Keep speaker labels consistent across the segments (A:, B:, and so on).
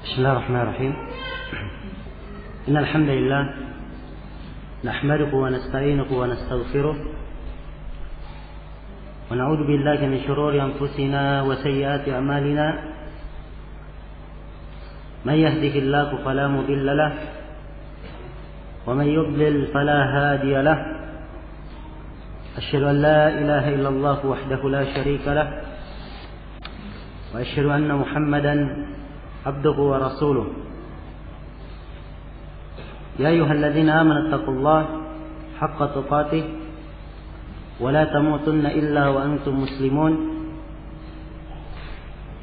A: بسم الله الرحمن الرحيم. إن الحمد لله نحمده ونستعينه ونستغفره ونعوذ بالله من شرور أنفسنا وسيئات أعمالنا. من يهده الله فلا مضل له ومن يضلل فلا هادي له. أشهد أن لا إله إلا الله وحده لا شريك له وأشهد أن محمدا عبده ورسوله. يا أيها الذين آمنوا اتقوا الله حق تقاته ولا تموتن إلا وأنتم مسلمون.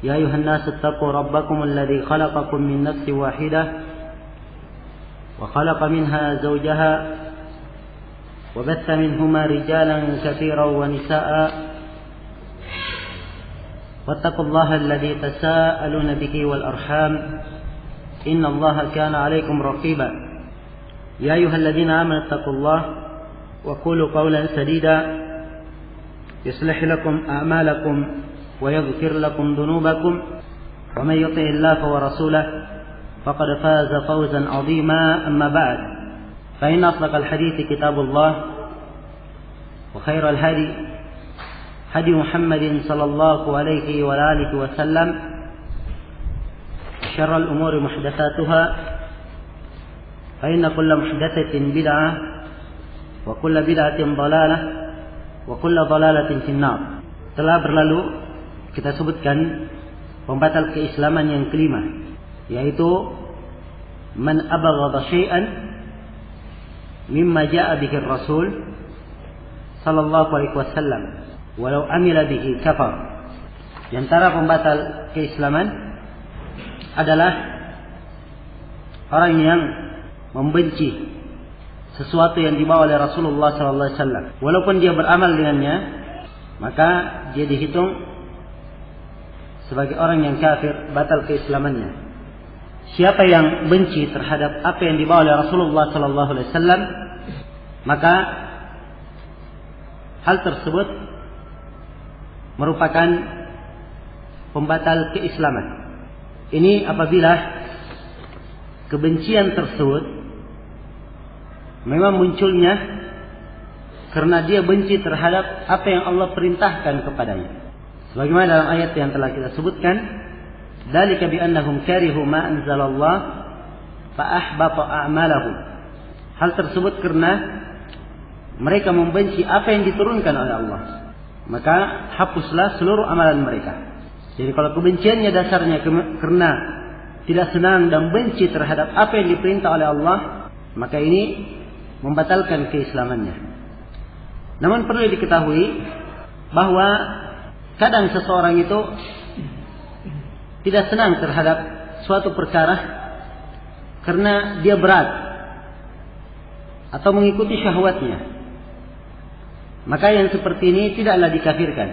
A: يا أيها الناس اتقوا ربكم الذي خلقكم من نفس واحدة وخلق منها زوجها وبث منهما رجالا كثيرا ونساء واتقوا الله الذي تساءلون به والأرحام إن الله كان عليكم رقيبا. يا أيها الذين آمنوا اتقوا الله وقولوا قولا سديدا يصلح لكم أعمالكم ويغفر لكم ذنوبكم ومن يطع الله ورسوله فقد فاز فوزا عظيما. أما بعد فإن أصدق الحديث كتاب الله وخير الهدي هدي محمد صلى الله عليه وآله وسلم وشر الأمور محدثاتها فإن كل محدثة بدعة وكل بدعة ضلالة وكل ضلالة في النار. Telah berlalu kita sebutkan pembatal keislaman yang kelima, yaitu man abghadha syai'an mimma jaa'a bihi Rasul sallallahu alaihi wasallam walau amila bihi kafar. Di antara pembatal keislaman adalah orang yang membenci sesuatu yang dibawa oleh Rasulullah sallallahu alaihi wasallam, walaupun dia beramal dengannya, maka dia dihitung sebagai orang yang kafir, batal keislamannya. Siapa yang benci terhadap apa yang dibawa oleh Rasulullah sallallahu alaihi wasallam, maka hal tersebut merupakan pembatal keislaman. Ini apabila kebencian tersebut memang munculnya karena dia benci terhadap apa yang Allah perintahkan kepadanya. Sebagaimana dalam ayat yang telah kita sebutkan, dzalika bi annahum karihu ma anzalallah fa ahbata a'malahum. Hal tersebut karena mereka membenci apa yang diturunkan oleh Allah, maka hapuslah seluruh amalan mereka. Jadi kalau kebenciannya dasarnya karena tidak senang dan benci terhadap apa yang diperintah oleh Allah, maka ini membatalkan keislamannya. Namun perlu diketahui bahwa kadang seseorang itu tidak senang terhadap suatu perkara karena dia berat atau mengikuti syahwatnya, maka yang seperti ini tidaklah dikafirkan,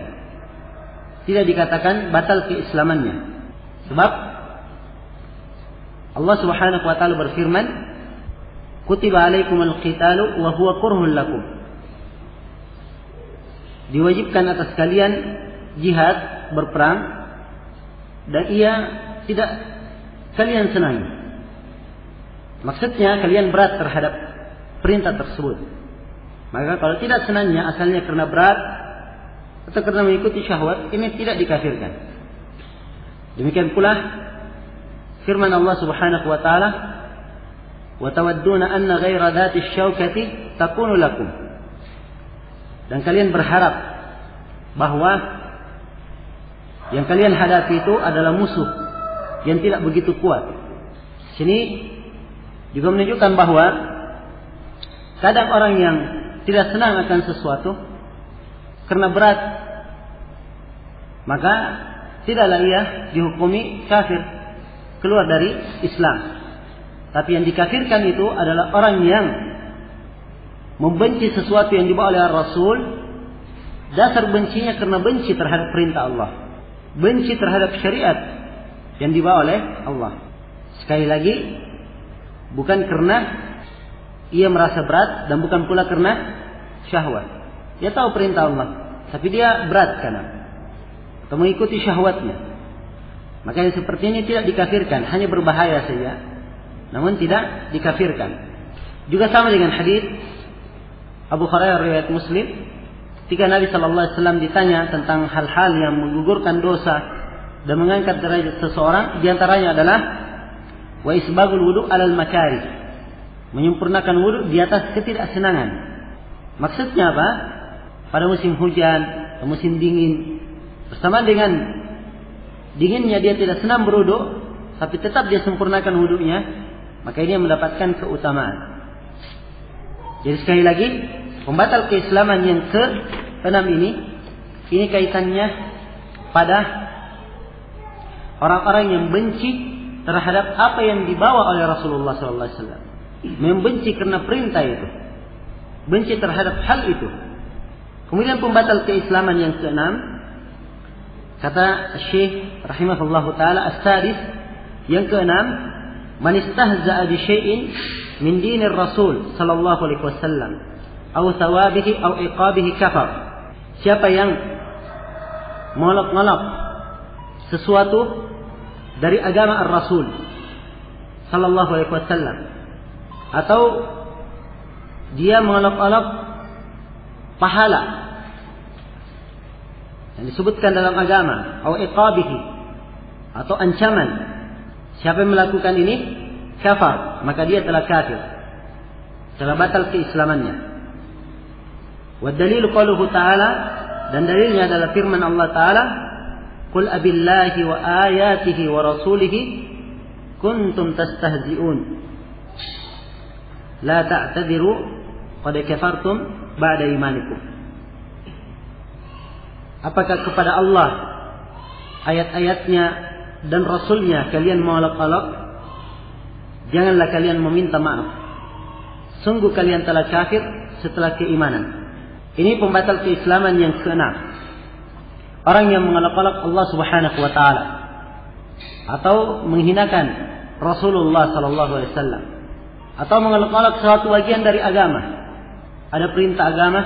A: tidak dikatakan batal keislamannya. Sebab Allah Subhanahu wa taala berfirman, kutiba alaikumul qitalu wa huwa kurhun lakum. Diwajibkan atas kalian jihad, berperang, dan ia tidak kalian senangi. Maksudnya kalian berat terhadap perintah tersebut. Maka kalau tidak senangnya asalnya karena berat atau karena mengikuti syahwat, ini tidak dikafirkan. Demikian pula firman Allah Subhanahu wa taala, wa tawadduna anna ghaira dhati syaukati takunu lakum. Dan kalian berharap bahwa yang kalian hadapi itu adalah musuh yang tidak begitu kuat. Sini juga menunjukkan bahwa kadang orang yang tidak senang akan sesuatu karena berat, maka tidaklah ia dihukumi kafir, keluar dari Islam. Tapi yang dikafirkan itu adalah orang yang membenci sesuatu yang dibawa oleh Rasul. Dasar bencinya karena benci terhadap perintah Allah, benci terhadap syariat yang dibawa oleh Allah. Sekali lagi, bukan karena ia merasa berat dan bukan pula karena syahwat. Dia tahu perintah Allah, tapi dia berat karena atau mengikuti syahwatnya. Maka yang seperti ini tidak dikafirkan, hanya berbahaya saja, namun tidak dikafirkan. Juga sama dengan hadis Abu Hurairah riwayat Muslim, ketika Nabi sallallahu alaihi wasallam ditanya tentang hal-hal yang menggugurkan dosa dan mengangkat derajat seseorang, di antaranya adalah wa isbagul wudu alal makari, menyempurnakan wudu di atas ketidaksenangan. Maksudnya apa? Pada musim hujan, musim dingin, bersama dengan dinginnya dia tidak senang berwudu, tapi tetap dia sempurnakan wudunya, maka ini yang mendapatkan keutamaan. Jadi sekali lagi, pembatal keislaman yang ke-6 ini kaitannya pada orang-orang yang benci terhadap apa yang dibawa oleh Rasulullah SAW. Membenci karena perintah itu, benci terhadap hal itu. Kemudian pembatal keislaman yang ke-6, kata Syekh rahimahullahu taala, as-sadis, yang ke-6, man istahza'a bi syai'in min dinir Rasul sallallahu alaihi wasallam aw thawabihi aw iqabihi kafar. Siapa yang mengolok-olok sesuatu dari agama Ar-Rasul sallallahu alaihi wasallam, atau dia mengolok-olok pahala yang disebutkan dalam agama, atau iqabihi, atau ancaman, siapa yang melakukan ini kafar, maka dia telah kafir, telah batal keislamannya. Wa dalil qauluhu ta'ala, dan dalilnya adalah firman Allah Ta'ala, qul abillahi wa ayatihi wa rasulihi kuntum tastahzi'un la ta'tadiru qad kafartum ba'da imanikum. Apakah kepada Allah, ayat-ayatnya dan Rasulnya kalian mengolok-olok? Janganlah kalian meminta maaf. Sungguh kalian telah kafir setelah keimanan. Ini pembatal keislaman yang ke-6. Orang yang mengolok-olok Allah Subhanahu wa taala atau menghinakan Rasulullah sallallahu alaihi wasallam atau mengolok-olok suatu bagian dari agama. Ada perintah agama,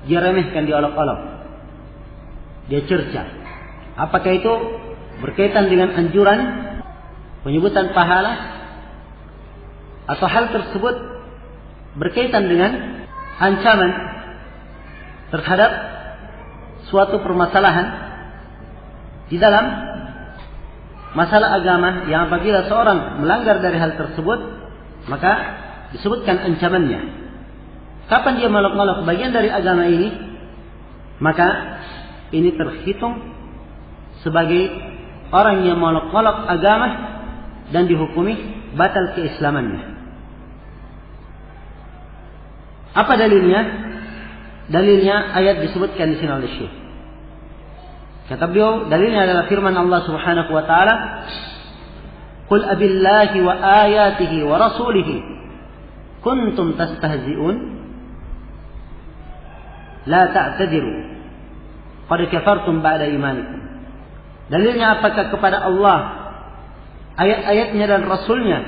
A: dia remehkan, dia olok-olok, dia cerca. Apakah itu berkaitan dengan anjuran, penyebutan pahala, atau hal tersebut berkaitan dengan ancaman terhadap suatu permasalahan di dalam masalah agama, yang apabila seorang melanggar dari hal tersebut, maka disebutkan ancamannya. Kapan dia melok-melok bagian dari agama ini, maka ini terhitung sebagai orang yang melok-melok agama dan dihukumi batal keislamannya. Apa dalilnya? Dalilnya ayat disebutkan di sini oleh Syekh. Kata beliau, dalilnya adalah firman Allah Subhanahu wa taala, "Qul abillahi wa ayatihi wa rasulihi kuntum tastahzi'un la ta'tadiru qad kafartum ba'da imanikum." Dalilnya apakah kepada Allah, ayat-ayatnya dan Rasulnya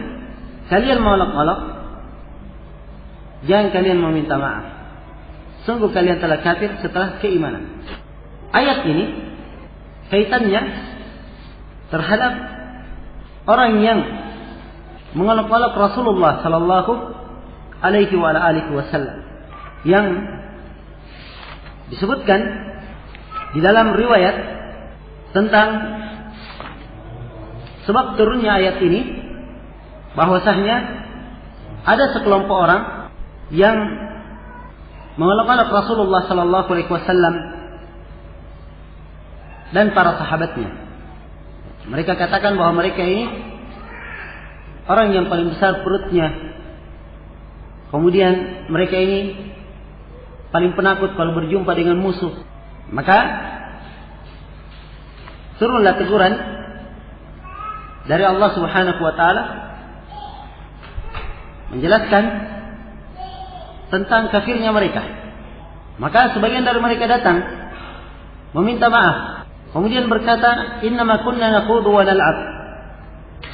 A: kalian mengolok-olok? Jangan kalian meminta maaf. Sungguh kalian telah kafir setelah keimanan. Ayat ini kaitannya terhadap orang yang mengolok-olok Rasulullah sallallahu alaihi wasallam, yang disebutkan di dalam riwayat tentang sebab turunnya ayat ini, bahwasanya ada sekelompok orang yang mengolok-olok Rasulullah sallallahu alaihi wasallam dan para sahabatnya. Mereka katakan bahwa mereka ini orang yang paling besar perutnya. Kemudian mereka ini paling penakut kalau berjumpa dengan musuh. Maka turunlah teguran dari Allah Subhanahu wa taala menjelaskan tentang kafirnya mereka. Maka sebagian dari mereka datang meminta maaf, kemudian berkata, "Innama kunna naqudu wa nal'ab."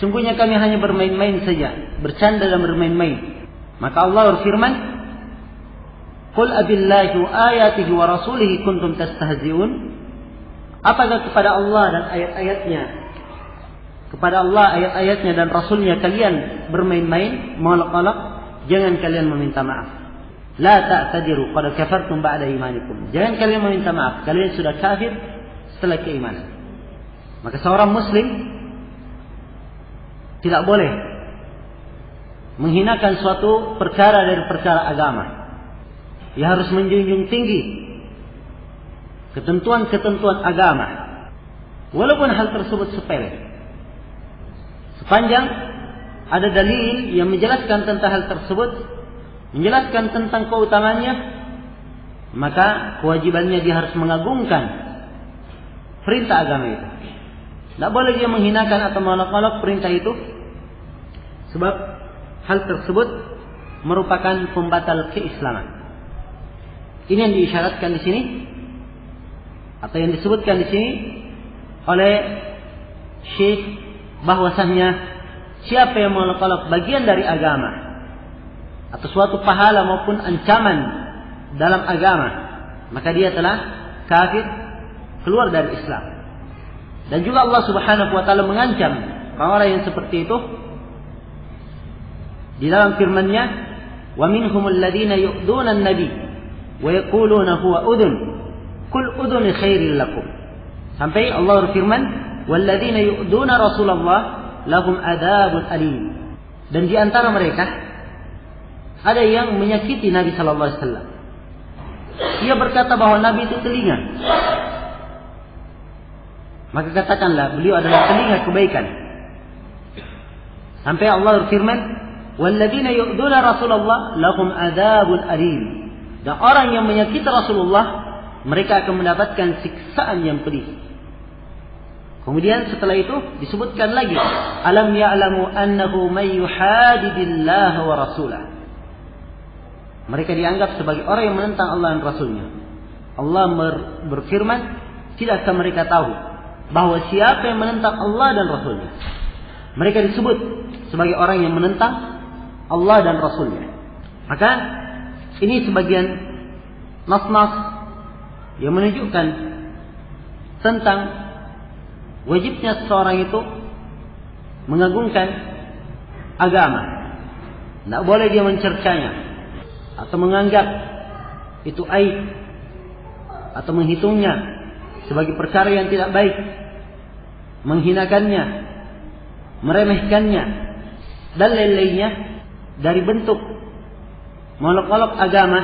A: Sungguhnya kami hanya bermain-main saja, bercanda dan bermain-main. Maka Allah berfirman, "Qul abillahi wa ayatihi wa rasulihi kuntum tastahzi'un." Apakah kepada Allah dan ayat-ayatnya kepada Allah, ayat-ayatnya dan Rasulnya kalian bermain-main, mengolok-olok, jangan kalian meminta maaf. La ta'tadiru qad kafartum ba'da imanikum. Jangan kalian meminta maaf, kalian sudah kafir setelah keimanan. Maka seorang muslim tidak boleh menghinakan suatu perkara dari perkara agama. Ia harus menjunjung tinggi ketentuan-ketentuan agama, walaupun hal tersebut sepele. Sepanjang ada dalil yang menjelaskan tentang hal tersebut, menjelaskan tentang keutamanya, maka kewajibannya dia harus mengagungkan perintah agama itu. Tidak boleh dia menghinakan atau mengolok-olok perintah itu, sebab hal tersebut merupakan pembatal keislaman. Ini yang diisyaratkan di sini, atau yang disebutkan di sini oleh Syekh, bahwasanya siapa yang mengolok-olok bagian dari agama atau suatu pahala maupun ancaman dalam agama, maka dia telah kafir, keluar dari Islam. Dan juga Allah Subhanahu wa taala mengancam orang-orang yang seperti itu di dalam firman-Nya, "Wa minhumul ladzina yu'duna an-nabi wa yaquluna huwa udhun, qul udhun khairil lakum." Sampai Allah berfirman, "Walladzina yu'duna Rasulullah lahum adzabun alim." Dan di antara mereka ada yang menyakiti Nabi sallallahu alaihi wasallam. Dia berkata bahwa Nabi itu telinga. Maka katakanlah beliau adalah telinga kebaikan. Sampai Allah berfirman, "Walladzina yu'duna Rasulullah lahum adzabun alim." Dan orang yang menyakiti Rasulullah, mereka akan mendapatkan siksaan yang pedih. Kemudian setelah itu disebutkan lagi, "Alam ya'lamu annahu may yuhadidillaha wa rasulah." Mereka dianggap sebagai orang yang menentang Allah dan Rasulnya. Allah berfirman, tidakkah mereka tahu bahwa siapa yang menentang Allah dan Rasulnya, mereka disebut sebagai orang yang menentang Allah dan Rasulnya. Maka ini sebagian nas-nas yang menunjukkan tentang wajibnya seseorang itu mengagungkan agama. Tidak boleh dia mencercanya atau menganggap itu aib atau menghitungnya sebagai perkara yang tidak baik, menghinakannya, meremehkannya, dan lain-lainnya dari bentuk mengolok-olok agama.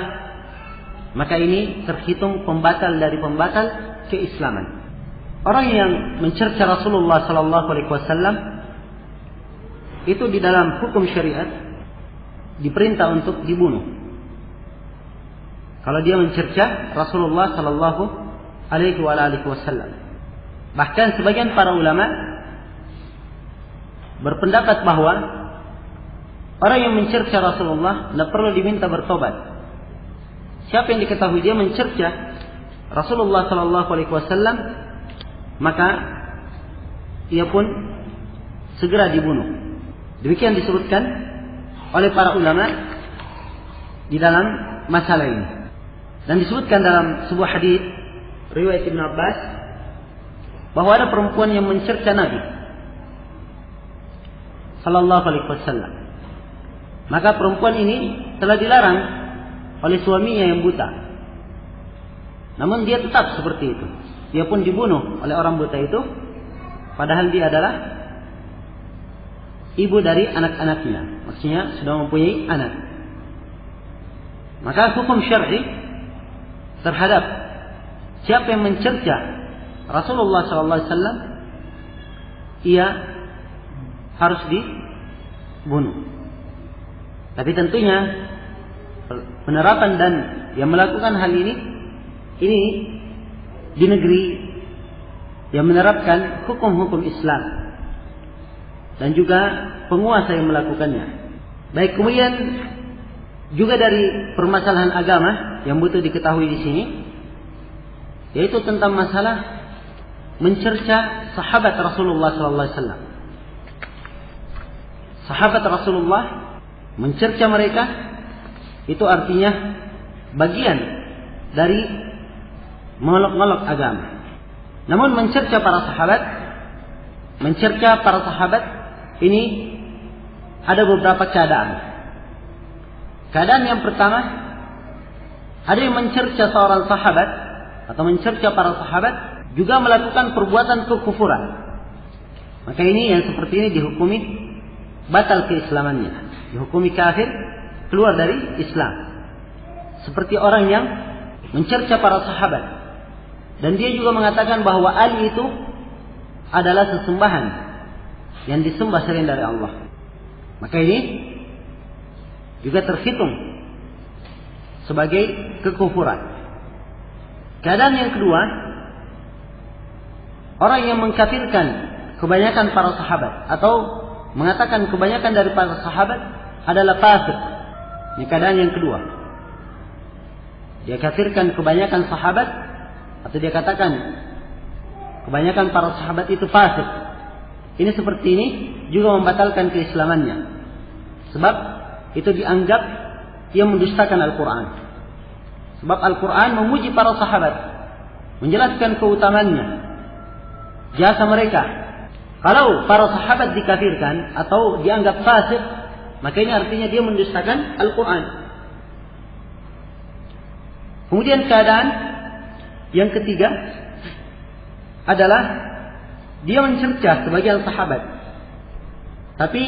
A: Maka ini terhitung pembatal dari pembatal keislaman. Orang yang mencerca Rasulullah sallallahu alaihi wasallam itu di dalam hukum syariat diperintah untuk dibunuh. Kalau dia mencerca Rasulullah sallallahu alaihi wasallam. Bahkan sebagian para ulama berpendapat bahwa orang yang mencerca Rasulullah tidak perlu diminta bertobat. Siapa yang diketahui dia mencerca Rasulullah sallallahu alaihi wasallam, maka ia pun segera dibunuh. Demikian disebutkan oleh para ulama di dalam masalah ini. Dan disebutkan dalam sebuah hadis riwayat Ibn Abbas bahwa ada perempuan yang mencerca Nabi sallallahu alaihi wasallam. Maka perempuan ini telah dilarang oleh suaminya yang buta. Namun dia tetap seperti itu. Dia pun dibunuh oleh orang buta itu, padahal dia adalah ibu dari anak-anaknya. Maksudnya sudah mempunyai anak. Maka hukum syar'i terhadap siapa yang mencerca Rasulullah SAW, ia harus dibunuh. Tapi tentunya penerapan dan yang melakukan hal ini di negeri yang menerapkan hukum-hukum Islam dan juga penguasa yang melakukannya. Baik, kemudian juga dari permasalahan agama yang butuh diketahui di sini, yaitu tentang masalah mencerca sahabat Rasulullah SAW. Sahabat Rasulullah, mencerca mereka itu artinya bagian dari mengolok-olok agama. Namun mencerca para sahabat mencerca para sahabat ini ada beberapa keadaan. Keadaan yang pertama, ada yang mencerca seorang sahabat atau mencerca para sahabat juga melakukan perbuatan kekufuran. Maka ini yang seperti ini dihukumi batal keislamannya, dihukumi kafir, keluar dari Islam. Seperti orang yang mencerca para sahabat dan dia juga mengatakan bahwa Ali itu adalah sesembahan yang disembah selain dari Allah. Maka ini juga terhitung sebagai kekufuran. Keadaan yang kedua, orang yang mengkafirkan kebanyakan para sahabat atau mengatakan kebanyakan dari para sahabat adalah fasik. Ini keadaan yang kedua. Dia kafirkan kebanyakan sahabat atau dia katakan kebanyakan para sahabat itu fasik. Ini seperti ini juga membatalkan keislamannya. Sebab itu dianggap ia mendustakan Al-Quran. Sebab Al-Quran memuji para sahabat, menjelaskan keutamaannya, jasa mereka. Kalau para sahabat dikafirkan atau dianggap fasik, maka ini artinya dia mendustakan Al-Quran. Kemudian keadaan yang ketiga adalah dia mencerca sebagian sahabat, tapi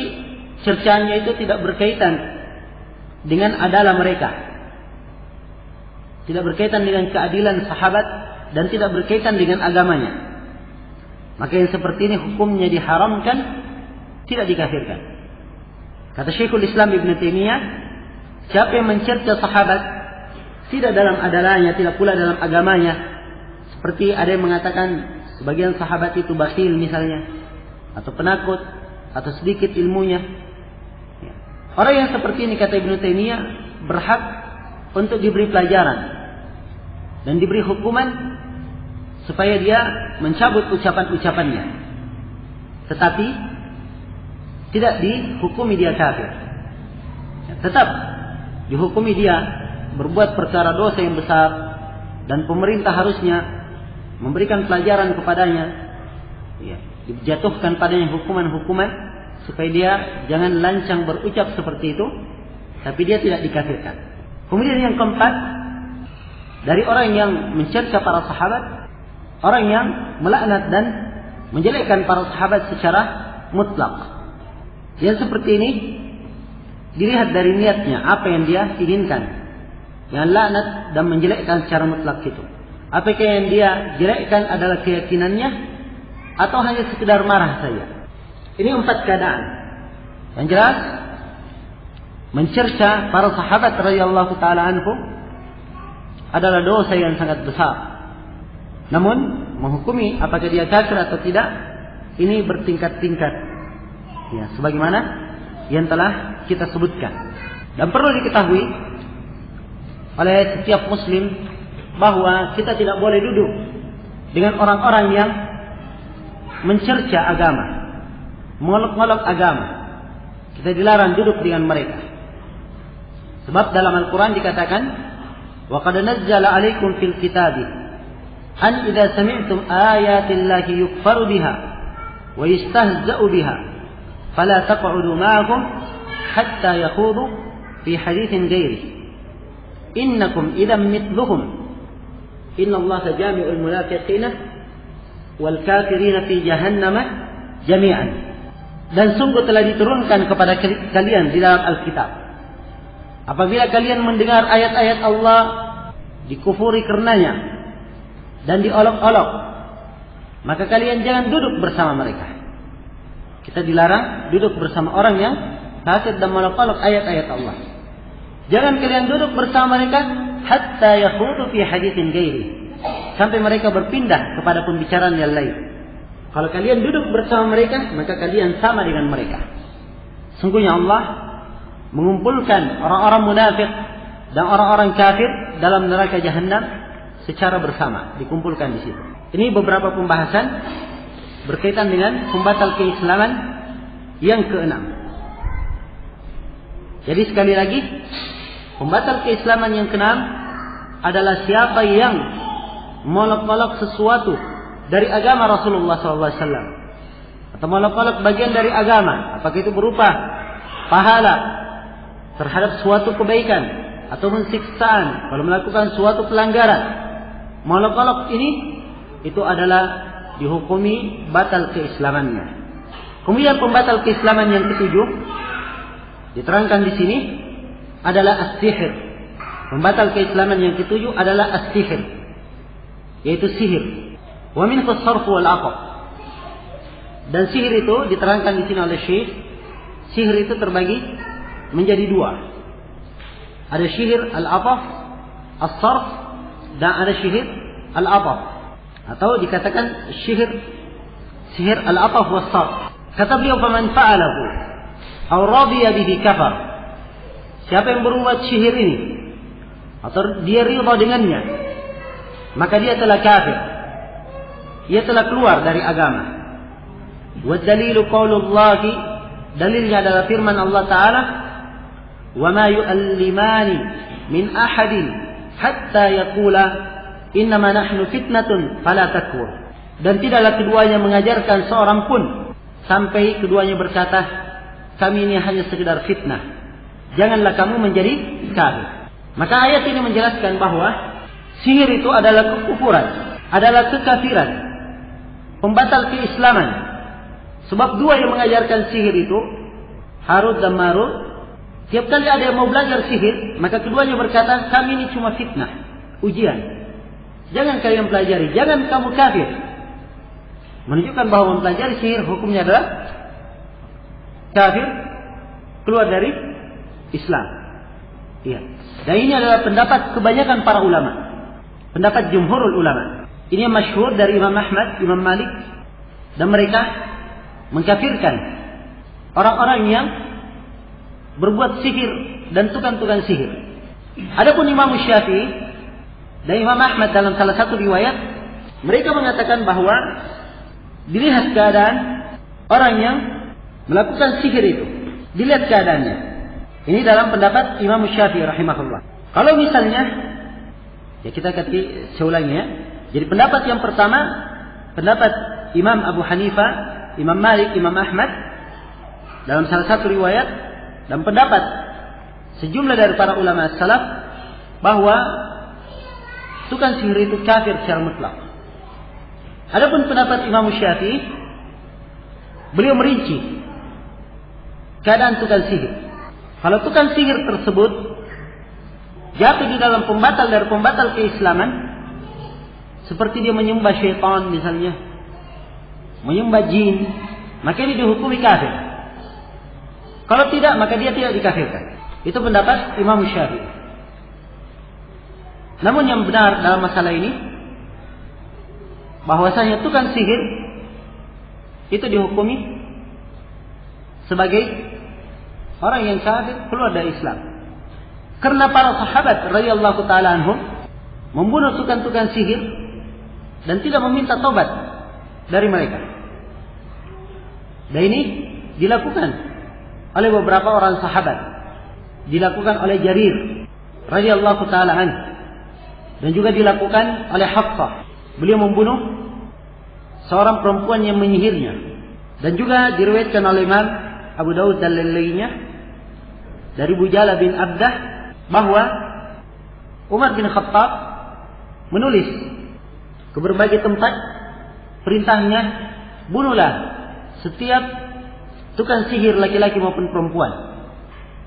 A: cercaannya itu tidak berkaitan dengan adalah mereka, tidak berkaitan dengan keadilan sahabat dan tidak berkaitan dengan agamanya. Maka yang seperti ini hukumnya diharamkan, tidak dikafirkan. Kata Syekhul Islam Ibn Taimiyah, siapa yang mencerca sahabat tidak dalam adalahnya, tidak pula dalam agamanya, seperti ada yang mengatakan sebagian sahabat itu bakhil misalnya, atau penakut, atau sedikit ilmunya. Orang yang seperti ini, kata Ibn Taimiyah, berhak untuk diberi pelajaran dan diberi hukuman supaya dia mencabut ucapan-ucapannya, tetapi tidak dihukumi dia kafir. Tetap dihukumi dia berbuat perkara dosa yang besar, dan pemerintah harusnya memberikan pelajaran kepadanya, dijatuhkan padanya hukuman-hukuman supaya dia jangan lancang berucap seperti itu, tapi dia tidak dikafirkan. Kemudian yang keempat, dari orang yang mencerca para sahabat, orang yang melaknat dan menjelekkan para sahabat secara mutlak. Yang seperti ini dilihat dari niatnya, apa yang dia inginkan. Yang laknat dan menjelekkan secara mutlak itu, apakah yang dia jelekkan adalah keyakinannya atau hanya sekedar marah saja? Ini 4 keadaan. Yang jelas, mencerca para sahabat radhiyallahu taala anhum adalah dosa yang sangat besar. Namun menghukumi apakah dia kafir atau tidak, ini bertingkat-tingkat, ya, sebagaimana yang telah kita sebutkan. Dan perlu diketahui oleh setiap muslim bahwa kita tidak boleh duduk dengan orang-orang yang mencerca agama, mengolok-olok agama. Kita dilarang duduk dengan mereka. Sebab dalam Al-Quran dikatakan, wa qad nazzala 'alaikum fil kitabi an idza sami'tum ayatillahi yukfaru biha wa yastahza'u biha fala taq'udu ma'ahum hatta yakhudu fi haditsin ghairihi innakum idzam mithluhum innallaha jami'ul munafiqina wal kafirina fi jahannama jami'an. Dan sungguh telah diturunkan kepada kalian di dalam Alkitab, apabila kalian mendengar ayat-ayat Allah dikufuri karenanya dan diolok-olok, maka kalian jangan duduk bersama mereka. Kita dilarang duduk bersama orang yang kafir dan melok-olok ayat-ayat Allah. Jangan kalian duduk bersama mereka hatta yakhudu fi haditsin ghairi, sampai mereka berpindah kepada pembicaraan yang lain. Kalau kalian duduk bersama mereka, maka kalian sama dengan mereka. Sungguhnya Allah mengumpulkan orang-orang munafik dan orang-orang kafir dalam neraka Jahannam secara bersama, dikumpulkan di situ. Ini beberapa pembahasan berkaitan dengan pembatal keislaman yang keenam. Jadi sekali lagi, pembatal keislaman yang keenam adalah siapa yang molok-molok sesuatu dari agama Rasulullah SAW, atau mengolok-olok bagian dari agama, apakah itu berupa pahala terhadap suatu kebaikan atau siksaan kalau melakukan suatu pelanggaran, mengolok-olok ini itu adalah dihukumi batal keislamannya. Kemudian pembatal keislaman yang ketujuh diterangkan di sini adalah as-sihir. Pembatal keislaman yang ketujuh adalah as-sihir, yaitu sihir. Wa minhu as-sarf wal 'aqd. Dan sihir itu diterangkan di sini oleh Syekh, sihir itu terbagi menjadi dua. Ada sihir al-'athaf, as-sarf, dan ada sihir al-'athaf. Atau dikatakan sihir al-'athaf was-sarf. Kata beliau, "Faman fa'alahu aw radiya bihi kafar." Siapa yang berbuat sihir ini atau dia ridha dengannya, maka dia telah kafir. Dia telah keluar dari agama. Wa dalilu qaulullah, dalilnya adalah firman Allah Ta'ala, "Wa ma yu'allimani min ahadin hatta yaqula innama nahnu fitnatun fala takfur." Dan tidaklah keduanya mengajarkan seorang pun sampai keduanya berkata, "Kami ini hanya sekedar fitnah. Janganlah kamu menjadi kafir." Maka ayat ini menjelaskan bahwa sihir itu adalah kekufuran, adalah kekafiran, pembatal keislaman. Sebab dua yang mengajarkan sihir itu, Harut dan Marut, tiap kali ada yang mau belajar sihir, maka keduanya berkata, "Kami ini cuma fitnah, ujian. Jangan kalian pelajari, jangan kamu kafir." Menunjukkan bahwa mempelajari sihir hukumnya adalah kafir, keluar dari Islam. Iya. Dan ini adalah pendapat kebanyakan para ulama, pendapat jumhurul ulama. Ini yang masyhur dari Imam Ahmad, Imam Malik, dan mereka mengkafirkan orang-orang yang berbuat sihir dan tukang-tukang sihir. Adapun Imam Syafi'i dan Imam Ahmad dalam salah satu riwayat, mereka mengatakan bahwa dilihat keadaan orang yang melakukan sihir itu, dilihat keadaannya. Ini dalam pendapat Imam Syafi'i rahimahullah. Kalau misalnya, ya kita katakan seulangnya. Jadi pendapat yang pertama, pendapat Imam Abu Hanifah, Imam Malik, Imam Ahmad dalam salah satu riwayat, dan pendapat sejumlah dari para ulama salaf bahwa tukang sihir itu kafir secara mutlak. Adapun pendapat Imam Syafi'i, beliau merinci keadaan tukang sihir. Kalau tukang sihir tersebut jatuh di dalam pembatal dari pembatal keislaman, seperti dia menyembah syaitan misalnya, menyembah jin, maka dia dihukumi kafir. Kalau tidak, maka dia tidak dikafirkan. Itu pendapat Imam Syafi'i. Namun yang benar dalam masalah ini, bahwasanya tukang sihir itu dihukumi sebagai orang yang kafir, keluar dari Islam. Karena para sahabat radhiyallahu taala anhum membunuh tukang-tukang sihir dan tidak meminta tobat dari mereka. Dan ini dilakukan oleh beberapa orang sahabat, dilakukan oleh Jarir radhiyallahu taala anhu, dan juga dilakukan oleh Hafsah. Beliau membunuh seorang perempuan yang menyihirnya. Dan juga diriwayatkan oleh Imam Abu Daud dan lainnya dari Bujala bin Abdah bahwa Umar bin Khattab menulis ke berbagai tempat perintahnya, bunuhlah setiap tukang sihir laki-laki maupun perempuan.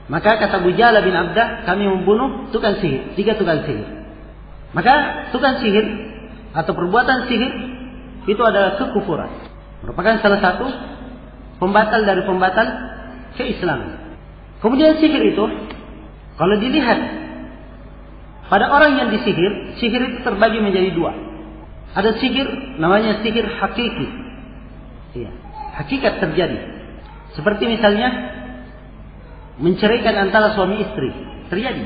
A: Maka kata Bujala bin Abdah, kami membunuh tukang sihir, 3 tukang sihir. Maka tukang sihir atau perbuatan sihir itu adalah kekufuran, merupakan salah satu pembatal dari pembatal keislaman. Kemudian sihir itu, kalau dilihat pada orang yang disihir, sihir itu terbagi menjadi 2. Ada sihir namanya sihir hakiki. Iya, hakikat terjadi. Seperti misalnya menceraikan antara suami istri, terjadi.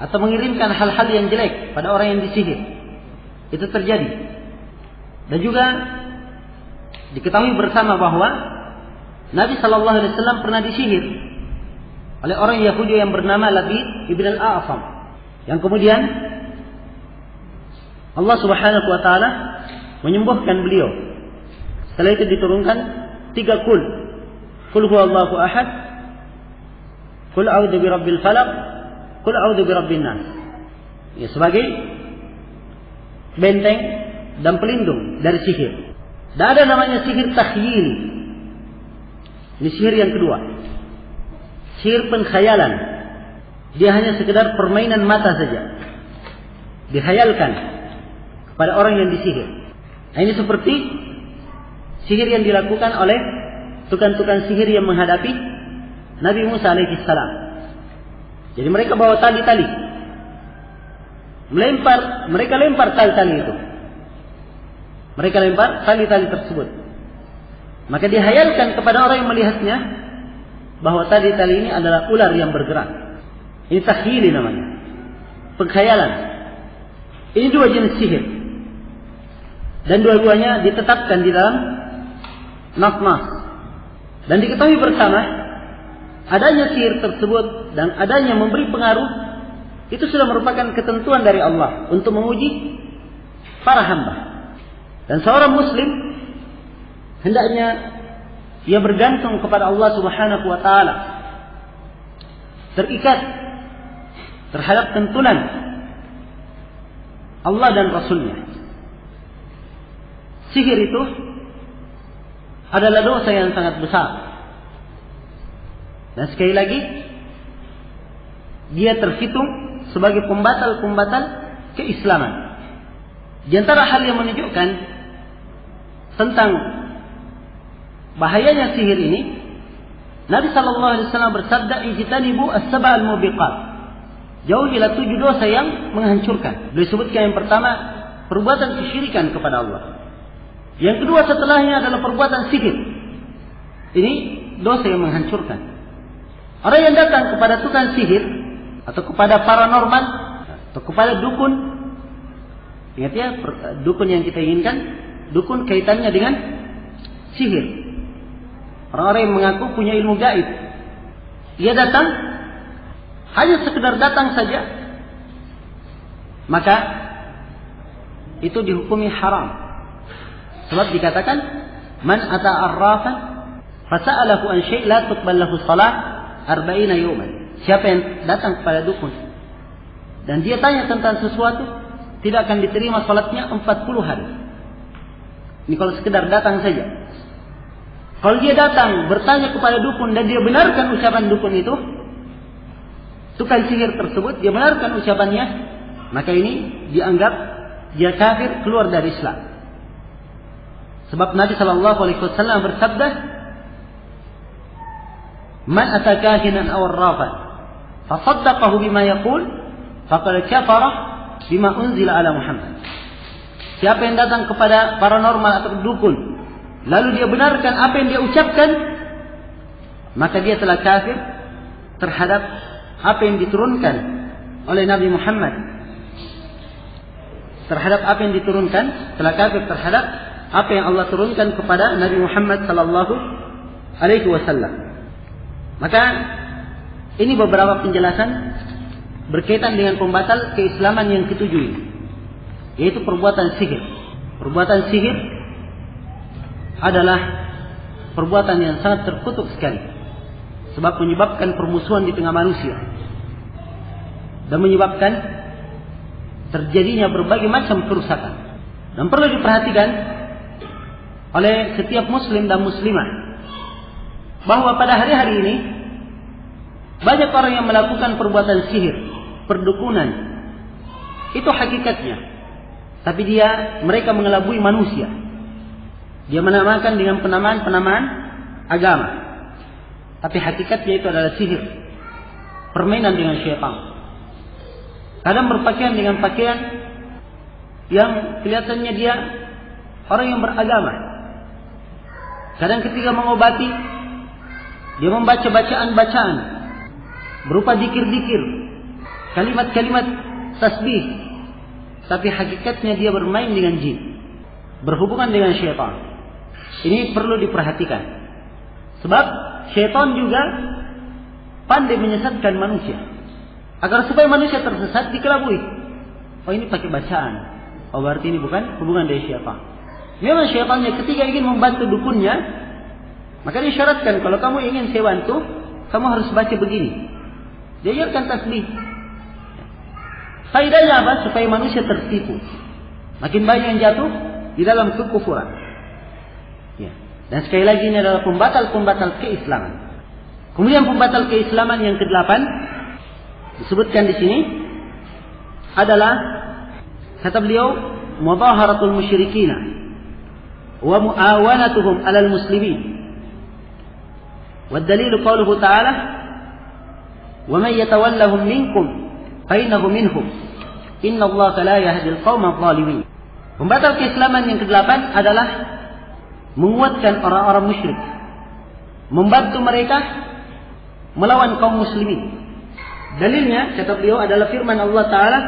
A: Atau mengirimkan hal-hal yang jelek pada orang yang disihir, itu terjadi. Dan juga diketahui bersama bahwa Nabi SAW pernah disihir oleh orang Yahudi yang bernama Labid ibn al-A'sam, yang kemudian Allah Subhanahu wa taala menyembuhkan beliau. Setelah itu diturunkan 3 kul. Kul huwallahu ahad, kul a'udzu birabbil falaq, kul a'udzu birabbin nas. Ya, sebagai benteng dan pelindung dari sihir. Dan ada namanya sihir takhyil. Ini sihir yang kedua. Sihir penkhayalan. Dia hanya sekedar permainan mata saja. Dihayalkan kepada orang yang disihir. Nah, ini seperti sihir yang dilakukan oleh tukang-tukang sihir yang menghadapi Nabi Musa alaihissalam. Jadi mereka bawa tali-tali. Mereka lempar tali-tali itu. Mereka lempar tali-tali tersebut. Maka dihayalkan kepada orang yang melihatnya bahwa tali-tali ini adalah ular yang bergerak. Ini takhyili namanya. Pengkhayalan. Ini 2 jenis sihir. Dan dua-duanya ditetapkan di dalam nas-nas. Dan diketahui bersama adanya sihir tersebut dan adanya memberi pengaruh itu sudah merupakan ketentuan dari Allah untuk menguji para hamba. Dan seorang muslim hendaknya ia bergantung kepada Allah Subhanahu wa taala. Terikat terhadap tuntunan Allah dan Rasulnya. Sihir itu adalah dosa yang sangat besar. Dan sekali lagi, dia terhitung sebagai pembatal-pembatal keislaman. Di antara hal yang menunjukkan tentang bahayanya sihir ini, Nabi sallallahu alaihi wasallam bersabda, "Ijtanibu as-sab'al mubiqat." Jauhilah 7 dosa yang menghancurkan. Beliau sebutkan yang pertama, perbuatan kesyirikan kepada Allah. Yang kedua setelahnya adalah perbuatan sihir. Ini dosa yang menghancurkan. Orang yang datang kepada tukang sihir atau kepada paranormal atau kepada dukun, ingat ya, dukun yang kita inginkan, dukun kaitannya dengan sihir. Orang-orang yang mengaku punya ilmu gaib. Ia datang hanya sekedar datang saja, maka itu dihukumi haram. Sebab dikatakan, man ata arrafan fasa'alahu an syai' la tuqbal lahu shalah 40 yawman. Siapa yang datang kepada dukun dan dia tanya tentang sesuatu, tidak akan diterima salatnya 40 hari. Ini kalau sekedar datang saja. Kalau dia datang bertanya kepada dukun dan dia benarkan ucapan dukun itu, tukang sihir tersebut, dia benarkan ucapannya, maka ini dianggap dia kafir, keluar dari Islam. Sebab Nabi sallallahu alaihi wasallam bersabda, "Man ata kahinan aw arrafan fa saddaqahu bima yaqul faqad kafara bima unzila ala Muhammad." Siapa yang datang kepada paranormal atau dukun lalu dia benarkan apa yang dia ucapkan, maka dia telah kafir terhadap apa yang diturunkan oleh Nabi Muhammad. Terhadap apa yang diturunkan, telah kafir terhadap apa yang Allah turunkan kepada Nabi Muhammad sallallahu alaihi wasallam. Maka ini beberapa penjelasan berkaitan dengan pembatal keislaman yang ke-7 ini, yaitu perbuatan sihir. Perbuatan sihir adalah perbuatan yang sangat terkutuk sekali, sebab menyebabkan permusuhan di tengah manusia dan menyebabkan terjadinya berbagai macam kerusakan. Dan perlu diperhatikan oleh setiap muslim dan muslimah bahwa pada hari-hari ini banyak orang yang melakukan perbuatan sihir, perdukunan. Itu hakikatnya. Tapi mereka mengelabui manusia. Dia menamakan dengan penamaan-penamaan agama. Tapi hakikatnya itu adalah sihir, permainan dengan syaitan. Kadang berpakaian dengan pakaian yang kelihatannya dia orang yang beragama. Kadang ketika mengobati, dia membaca bacaan-bacaan berupa dikir-dikir, kalimat-kalimat tasbih. Tapi hakikatnya dia bermain dengan jin, berhubungan dengan syaitan. Ini perlu diperhatikan. Sebab syaitan juga pandai menyesatkan manusia. Agar supaya manusia tersesat, dikelabui. Oh, ini pakai bacaan. Oh, berarti ini bukan hubungan dari syaitan. Memang syaitannya ketika ingin membantu dukunnya, Maka disyaratkan kalau kamu ingin saya bantu, kamu harus baca begini. Diajarkan tasbih. Faedahnya apa? Supaya manusia tertipu. Makin banyak yang jatuh di dalam kekufuran. Ya. Dan sekali lagi ini adalah pembatal-pembatal keislaman. Kemudian pembatal keislaman yang ke-8 disebutkan di sini adalah, kata beliau, mudaharatul musyrikina wa muawanatuhum 'alal muslimin. Wa dalilu qauluhu ta'ala wa man yatawallahum minkum fa innahu minhum innallaha la yahdil qaumadh dhalimin. Pembatal keislaman yang ke-8 adalah menguatkan orang-orang musyrik, membantu mereka melawan kaum muslimin. Dalilnya, kata beliau, adalah firman Allah Ta'ala,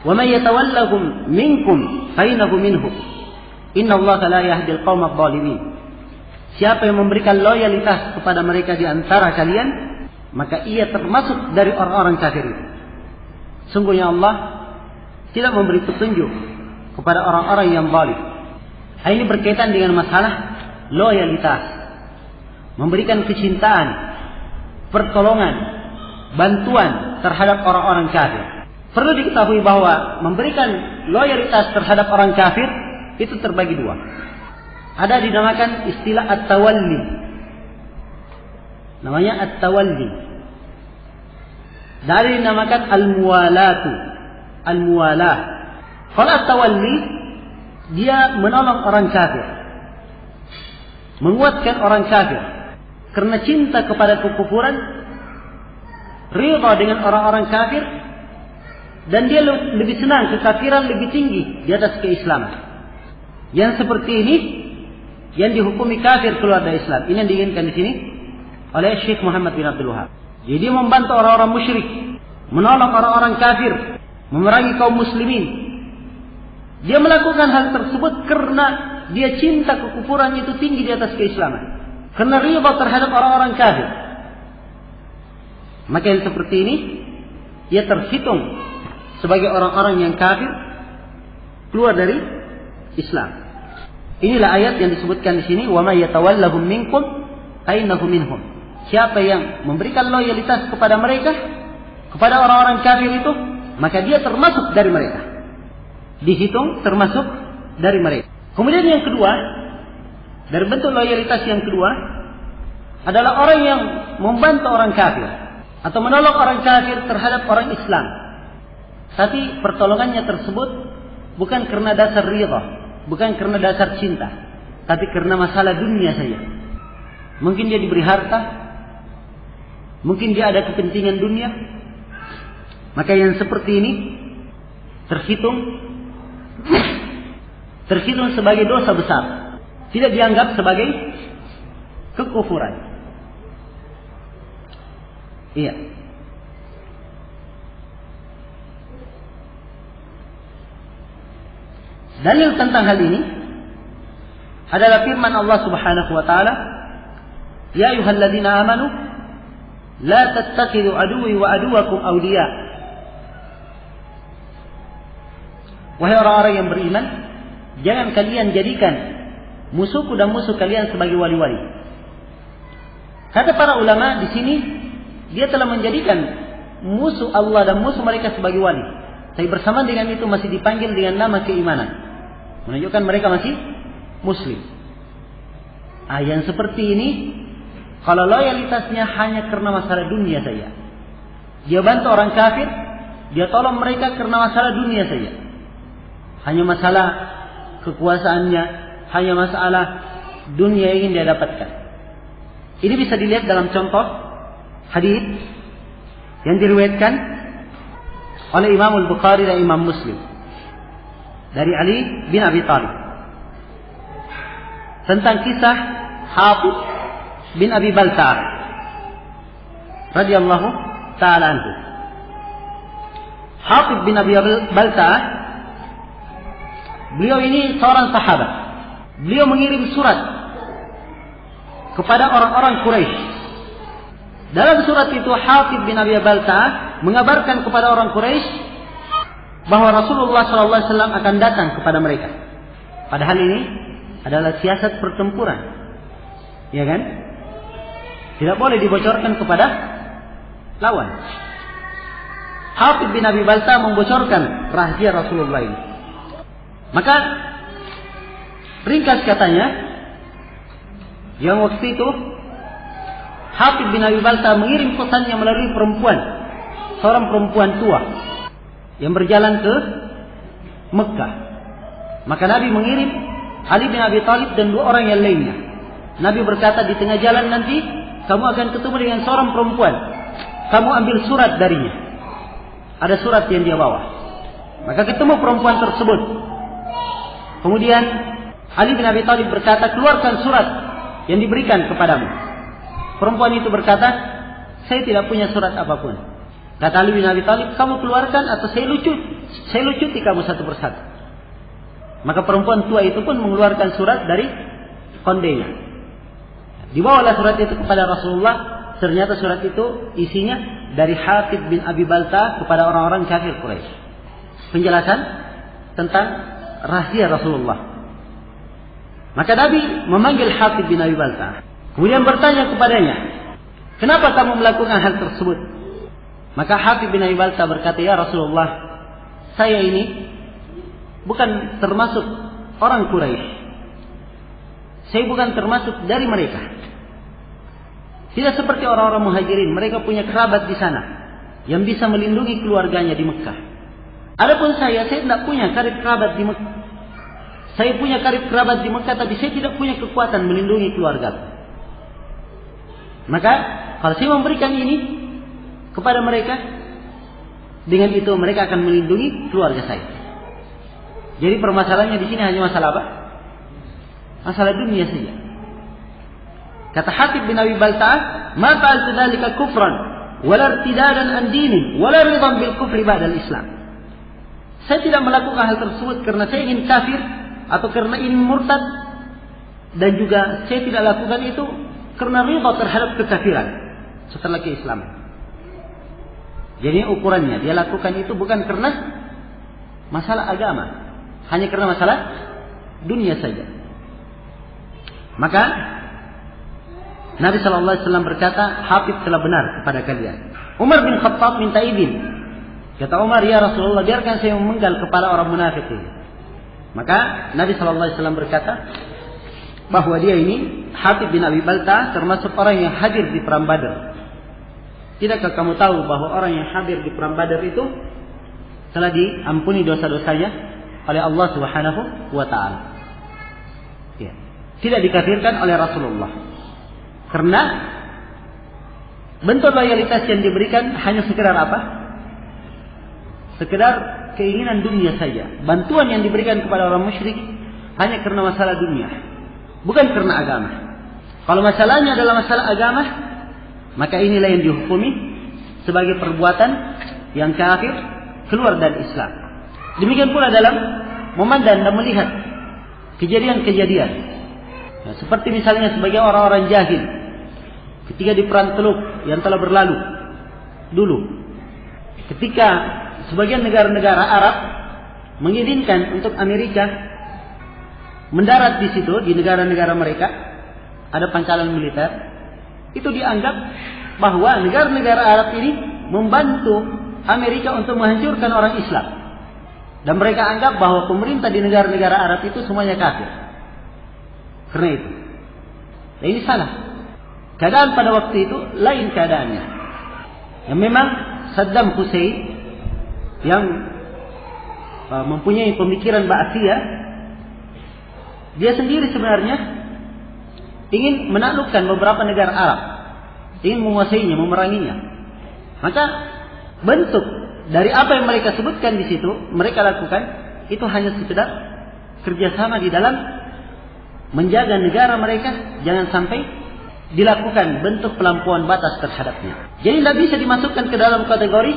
A: wa man yatawallahum minkum fa innahu minhum innallaha la yahdil qaumadh dhalimin. Siapa yang memberikan loyalitas kepada mereka di antara kalian, maka ia termasuk dari orang-orang kafir itu. Sungguhnya Allah tidak memberi petunjuk kepada orang-orang yang zalim. Ini berkaitan dengan masalah loyalitas, memberikan kecintaan, pertolongan, bantuan terhadap orang-orang kafir. Perlu diketahui bahwa memberikan loyalitas terhadap orang kafir itu terbagi dua. Ada dinamakan istilah at-tawalli. Namanya at-tawalli. Dari dinamakan al-muwalatu. Al-muwalah. Kalau at-tawalli, dia menolong orang kafir, menguatkan orang kafir karena cinta kepada kekufuran, ridha dengan orang-orang kafir, dan dia lebih senang kekafiran lebih tinggi di atas keislaman. Yang seperti ini yang dihukumi kafir keluar dari Islam. Ini yang diinginkan di sini oleh Syekh Muhammad bin Abdul Wahab. Jadi membantu orang-orang musyrik, menolong orang-orang kafir, memerangi kaum muslimin. Dia melakukan hal tersebut karena dia cinta kekufuran itu tinggi di atas keislaman, karena ridha terhadap orang-orang kafir. Maka yang seperti ini ia terhitung sebagai orang-orang yang kafir keluar dari Islam. Inilah ayat yang disebutkan di sini, wa may yatawallahum minkum fa innahu minhum. Siapa yang memberikan loyalitas kepada mereka, kepada orang-orang kafir itu, maka dia termasuk dari mereka. Dihitung termasuk dari mereka. Kemudian yang kedua, dari bentuk loyalitas yang kedua adalah orang yang membantu orang kafir atau menolong orang kafir terhadap orang Islam. Tapi pertolongannya tersebut bukan karena dasar ridha, bukan karena dasar cinta, tapi karena masalah dunia saja. Mungkin dia diberi harta, mungkin dia ada kepentingan dunia. Maka yang seperti ini terhitung sebagai dosa besar, tidak dianggap sebagai kekufuran. Iya. Dalil tentang hal ini adalah firman Allah Subhanahu wa taala, "Ya ayyuhalladzina amanu la tattakhidhu aduwwi wa aduwwakum awliya." Wahai orang-orang yang beriman, jangan kalian jadikan musuhku dan musuh kalian sebagai wali-wali. Kata para ulama di sini, dia telah menjadikan musuh Allah dan musuh mereka sebagai wali. Tapi bersama dengan itu masih dipanggil dengan nama keimanan, menunjukkan mereka masih muslim. Yang seperti ini, kalau loyalitasnya hanya karena masalah dunia saja, dia bantu orang kafir, dia tolong mereka karena masalah dunia saja, hanya masalah kekuasaannya, hanya masalah dunia yang ingin dia dapatkan. Ini bisa dilihat dalam contoh hadis yang diriwayatkan oleh Imam Al-Bukhari dan Imam Muslim dari Ali bin Abi Thalib tentang kisah Hatib bin Abi Balta'ah radhiyallahu ta'ala anhu. Hatib bin Abi Balta'ah, beliau ini seorang sahabat. Beliau mengirim surat kepada orang-orang Quraisy. Dalam surat itu Hatib bin Abi Balta'ah mengabarkan kepada orang Quraisy bahwa Rasulullah SAW akan datang kepada mereka. Padahal ini adalah siasat pertempuran. Ya kan? Tidak boleh dibocorkan kepada lawan. Hatib bin Abi Balta membocorkan rahasia Rasulullah ini. Maka ringkas katanya, yang waktu itu Hatib bin Abi Balta mengirim pesannya melalui perempuan, seorang perempuan tua yang berjalan ke Mekah. Maka Nabi mengirim Ali bin Abi Thalib dan 2 orang yang lainnya. Nabi berkata, di tengah jalan nanti kamu akan ketemu dengan seorang perempuan. Kamu ambil surat darinya. Ada surat yang dia bawa. Maka ketemu perempuan tersebut. Kemudian Ali bin Abi Thalib berkata, keluarkan surat yang diberikan kepadamu. Perempuan itu berkata, saya tidak punya surat apapun. Kata Ali bin Abi Thalib, kamu keluarkan atau saya lucuti kamu satu persatu. Maka perempuan tua itu pun mengeluarkan surat dari kondenya. Dibawalah surat itu kepada Rasulullah. Ternyata surat itu isinya dari Hatib bin Abi Balta kepada orang-orang kafir Quraisy. Penjelasan tentang rahasia Rasulullah. Maka Nabi memanggil Hatib bin Abi Balta. Kemudian bertanya kepadanya, kenapa kamu melakukan hal tersebut? Maka Hatib bin Abi Balta berkata, ya Rasulullah, saya ini bukan termasuk orang Quraisy. Saya bukan termasuk dari mereka. Tidak seperti orang-orang muhajirin. Mereka punya kerabat di sana yang bisa melindungi keluarganya di Mekah. Adapun saya tidak punya karib kerabat di Mekah. Saya punya karib kerabat di Mekah, tapi saya tidak punya kekuatan melindungi keluarga. Maka kalau saya memberikan ini kepada mereka, dengan itu mereka akan melindungi keluarga saya. Jadi permasalahannya di sini hanya masalah apa? Masalah dunia saja. Kata Hatib bin Abi Balta, "Ma fa'altu dzalika kufran, wala irtidadan an dini, wala ridan bil kufri ba'da al-Islam." Saya tidak melakukan hal tersebut karena saya ingin kafir atau karena ingin murtad, dan juga saya tidak lakukan itu karena ridha terhadap kekafiran setelah keislaman. Jadi ukurannya dia lakukan itu bukan karena masalah agama, hanya karena masalah dunia saja. Maka Nabi SAW berkata, Hatib telah benar kepada kalian. Umar bin Khattab minta izin. Kata Umar, ya Rasulullah, biarkan saya memenggal kepala orang munafik ini. Maka Nabi SAW berkata bahwa dia ini, Hatib bin Abi Balta, termasuk orang yang hadir di perang Badar. Tidakkah kamu tahu bahwa orang yang hadir di perang Badar itu telah diampuni dosa-dosanya oleh Allah Subhanahu wa Ta'ala? Ya. Tidak dikafirkan oleh Rasulullah. Karena bentuk loyalitas yang diberikan hanya sekedar apa? Sekedar keinginan dunia saja. Bantuan yang diberikan kepada orang musyrik hanya karena masalah dunia, bukan karena agama. Kalau masalahnya adalah masalah agama, maka inilah yang dihukumi sebagai perbuatan yang kafir, keluar dari Islam. Demikian pula dalam memandang dan melihat kejadian-kejadian. Nah, seperti misalnya sebagai orang-orang jahil ketika di perang Teluk yang telah berlalu dulu, ketika sebagian negara-negara Arab mengizinkan untuk Amerika mendarat di situ, di negara-negara mereka ada pangkalan militer, itu dianggap bahwa negara-negara Arab ini membantu Amerika untuk menghancurkan orang Islam, dan mereka anggap bahwa pemerintah di negara-negara Arab itu semuanya kafir. Karena itu, nah ini salah. Keadaan pada waktu itu lain keadaannya. Yang memang Saddam Hussein yang mempunyai pemikiran Ba'athiyah, dia sendiri sebenarnya ingin menaklukkan beberapa negara Arab, ingin menguasainya, memeranginya. Maka bentuk dari apa yang mereka sebutkan di situ, mereka lakukan itu hanya sekedar kerjasama di dalam menjaga negara mereka jangan sampai dilakukan bentuk pelampiasan batas terhadapnya. Jadi tidak bisa dimasukkan ke dalam kategori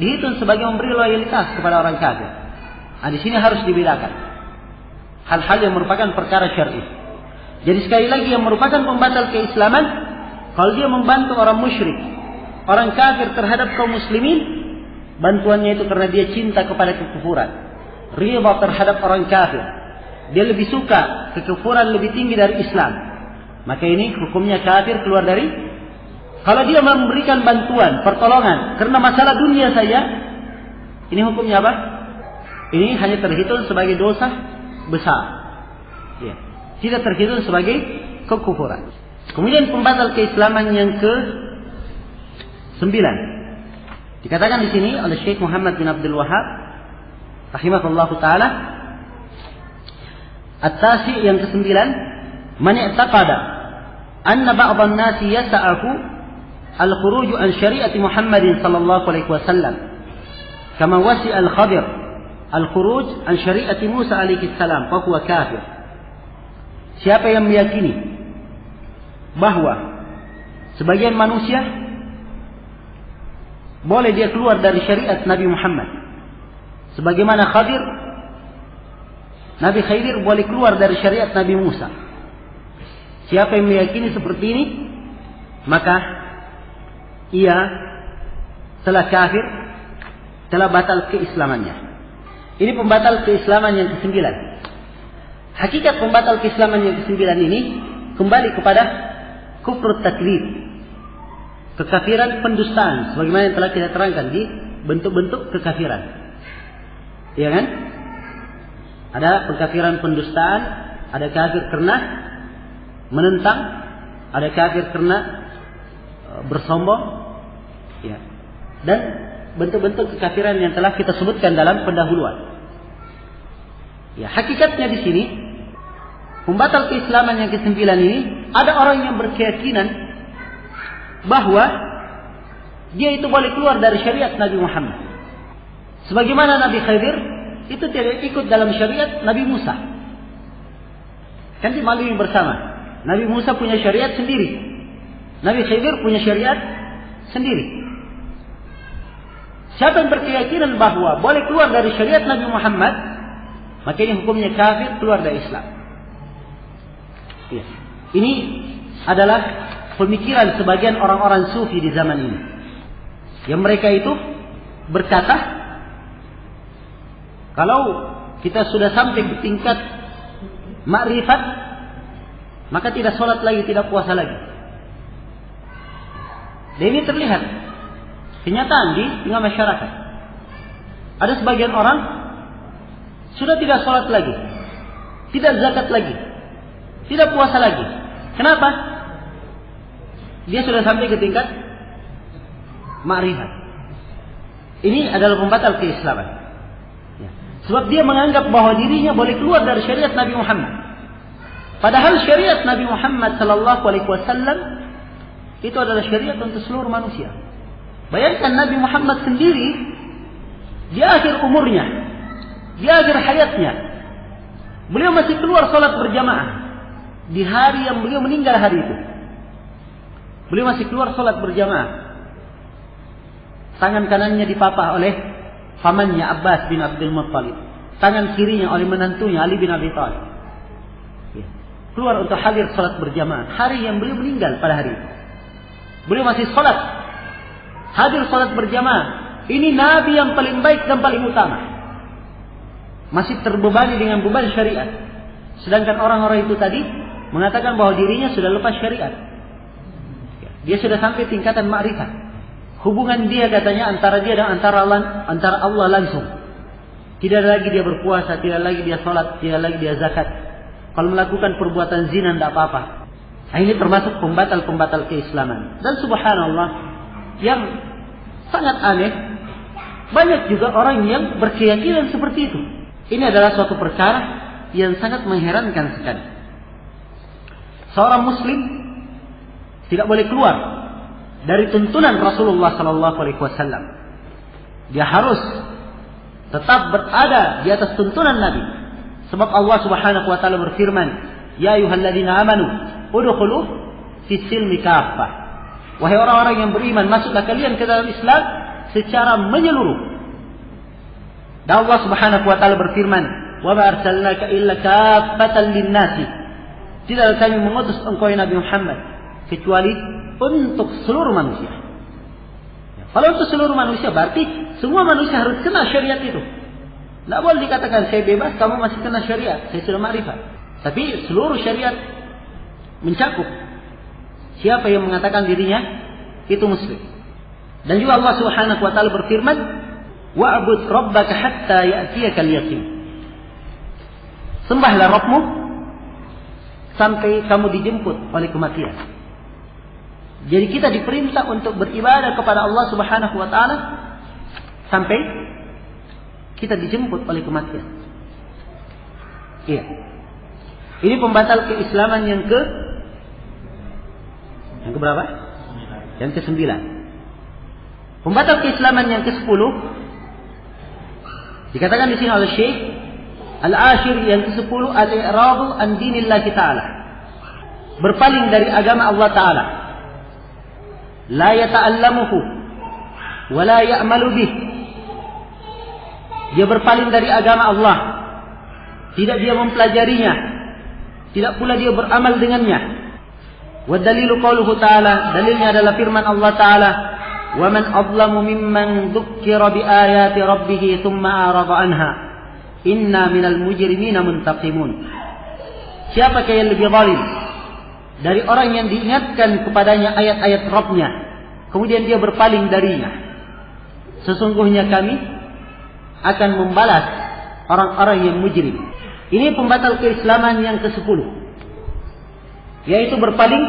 A: dihitung sebagai memberi loyalitas kepada orang kafir. Nah, di sini harus dibedakan hal-hal yang merupakan perkara syar'i. Jadi sekali lagi, yang merupakan pembatal keislaman, kalau dia membantu orang musyrik, orang kafir terhadap kaum muslimin, bantuannya itu karena dia cinta kepada kekufuran, ridha terhadap orang kafir. Dia lebih suka kekufuran lebih tinggi dari Islam. maka ini hukumnya kafir, keluar dari. Kalau dia memberikan bantuan, pertolongan karena masalah dunia saja, ini hukumnya apa? Ini hanya terhitung sebagai dosa besar. Ya. Tidak terhitung sebagai kekufuran. Kemudian pembatal keislaman yang ke-9. Dikatakan di sini oleh Syekh Muhammad bin Abdul Wahhab rahimahullahu taala, at-tasi yang ke-9, man i'taqada anna ba'd an-nas yas'ahu al-khuruj an syari'ati Muhammadin sallallahu alaihi wasallam kama wasi'a al-Khadir al-khuruj an syari'ati Musa alaihi salam fa huwa kafir. Siapa yang meyakini bahwa sebagian manusia boleh dia keluar dari syariat Nabi Muhammad, sebagaimana Nabi Khidir boleh keluar dari syariat Nabi Musa. Siapa yang meyakini seperti ini, maka ia telah kafir, telah batal keislamannya. Ini pembatal keislaman yang ke-9. Hakikat pembatal keislaman yang ke-9 ini kembali kepada kufur taklid, kekafiran pendustaan, sebagaimana yang telah kita terangkan di bentuk-bentuk kekafiran. Ya kan? Ada pengkafiran pendustaan, ada kafir karena menentang, ada kafir karena bersombong, ya. Dan bentuk-bentuk kekafiran yang telah kita sebutkan dalam pendahuluan. Ya, hakikatnya di sini pembatal keislaman yang ke-9 ini, ada orang yang berkeyakinan bahwa dia itu boleh keluar dari syariat Nabi Muhammad. Sebagaimana Nabi Khidir itu tidak ikut dalam syariat Nabi Musa. Kan dimaklumi bersama. Nabi Musa punya syariat sendiri. Nabi Khidir punya syariat sendiri. Siapa yang berkeyakinan bahwa boleh keluar dari syariat Nabi Muhammad, maka ini hukumnya kafir, keluar dari Islam. Ya. Ini adalah pemikiran sebagian orang-orang sufi di zaman ini. Yang mereka itu berkata, kalau kita sudah sampai ke tingkat makrifat, maka tidak sholat lagi, tidak puasa lagi. Dan ini terlihat kenyataan di tengah masyarakat. Ada sebagian orang sudah tidak sholat lagi, tidak zakat lagi, tidak puasa lagi. Kenapa? Dia sudah sampai ke tingkat ma'rifat. Ini adalah pembatal keislaman. Ya. Sebab dia menganggap bahwa dirinya boleh keluar dari syariat Nabi Muhammad. Padahal syariat Nabi Muhammad sallallahu alaihi wasallam itu adalah syariat untuk seluruh manusia. Bayangkan Nabi Muhammad sendiri di akhir umurnya, di akhir hayatnya, beliau masih keluar salat berjamaah di hari yang beliau meninggal hari itu. Beliau masih keluar salat berjamaah. Tangan kanannya dipapah oleh pamannya Abbas bin Abdul Muttalib. Tangan kirinya oleh menantunya Ali bin Abi Thalib. Ya. Keluar untuk hadir salat berjamaah. Hari yang beliau meninggal pada hari itu. Beliau masih salat. Hadir salat berjamaah. Ini Nabi yang paling baik dan paling utama. Masih terbebani dengan beban syariat. Sedangkan orang-orang itu tadi mengatakan bahwa dirinya sudah lepas syariat. Dia sudah sampai tingkatan ma'rifat. Hubungan dia katanya antara dia dan antara Allah langsung. Tidak lagi dia berpuasa, tidak lagi dia sholat, tidak lagi dia zakat. Kalau melakukan perbuatan zina tidak apa-apa. Nah, ini termasuk pembatal-pembatal keislaman. Dan subhanallah, yang sangat aneh, banyak juga orang yang berkeyakinan seperti itu. Ini adalah suatu perkara yang sangat mengherankan sekali. Seorang muslim tidak boleh keluar dari tuntunan Rasulullah sallallahu alaihi wasallam. Dia harus tetap berada di atas tuntunan Nabi. Sebab Allah Subhanahu wa taala berfirman, "Ya ayyuhalladzina amanu, udkhulu fis silmi kaffah." Wahai orang-orang yang beriman, masuklah kalian ke dalam Islam secara menyeluruh. Dan Allah Subhanahu wa taala berfirman, "Wa ma arsalnaka illa kaffatan lin-nasi." Tidaklah kami mengutus engkau Nabi Muhammad kecuali untuk seluruh manusia. Kalau untuk seluruh manusia berarti semua manusia harus kena syariat itu. Tidak boleh dikatakan saya bebas, kamu masih kena syariat, saya sudah ma'rifat. Tapi seluruh syariat mencakup siapa yang mengatakan dirinya itu muslim. Dan juga Allah Subhanahu wa taala berfirman, "Wa'bud rabbaka hatta ya'tiyakal yaqin." Sembahlah Rabbmu sampai kamu dijemput oleh kematian. Jadi kita diperintah untuk beribadah kepada Allah Subhanahu wa taala sampai kita dijemput oleh kematian. Iya. Ini pembatal keislaman yang keberapa? Yang ke-9. Pembatal keislaman yang ke-10 dikatakan di sini oleh Syekh Al-Ashir, yang ke-10 al-i'radu an dinillah ta'ala. Berpaling dari agama Allah Ta'ala. La yata'allamuhu wa la ya'malu bih. Dia berpaling dari agama Allah, tidak dia mempelajarinya, tidak pula dia beramal dengannya. Wa dalilu qauluhu ta'ala, dalilnya adalah firman Allah Ta'ala, "Wa man adlamu mimman dzukkira bi ayati rabbih tsumma arada anha. Inna minal mujrimina muntaqimun." Siapakah yang lebih zalim dari orang yang diingatkan kepadanya ayat-ayat Rabb-Nya, kemudian dia berpaling darinya? Sesungguhnya kami akan membalas orang-orang yang mujrim. Ini pembatal keislaman yang ke-10, yaitu berpaling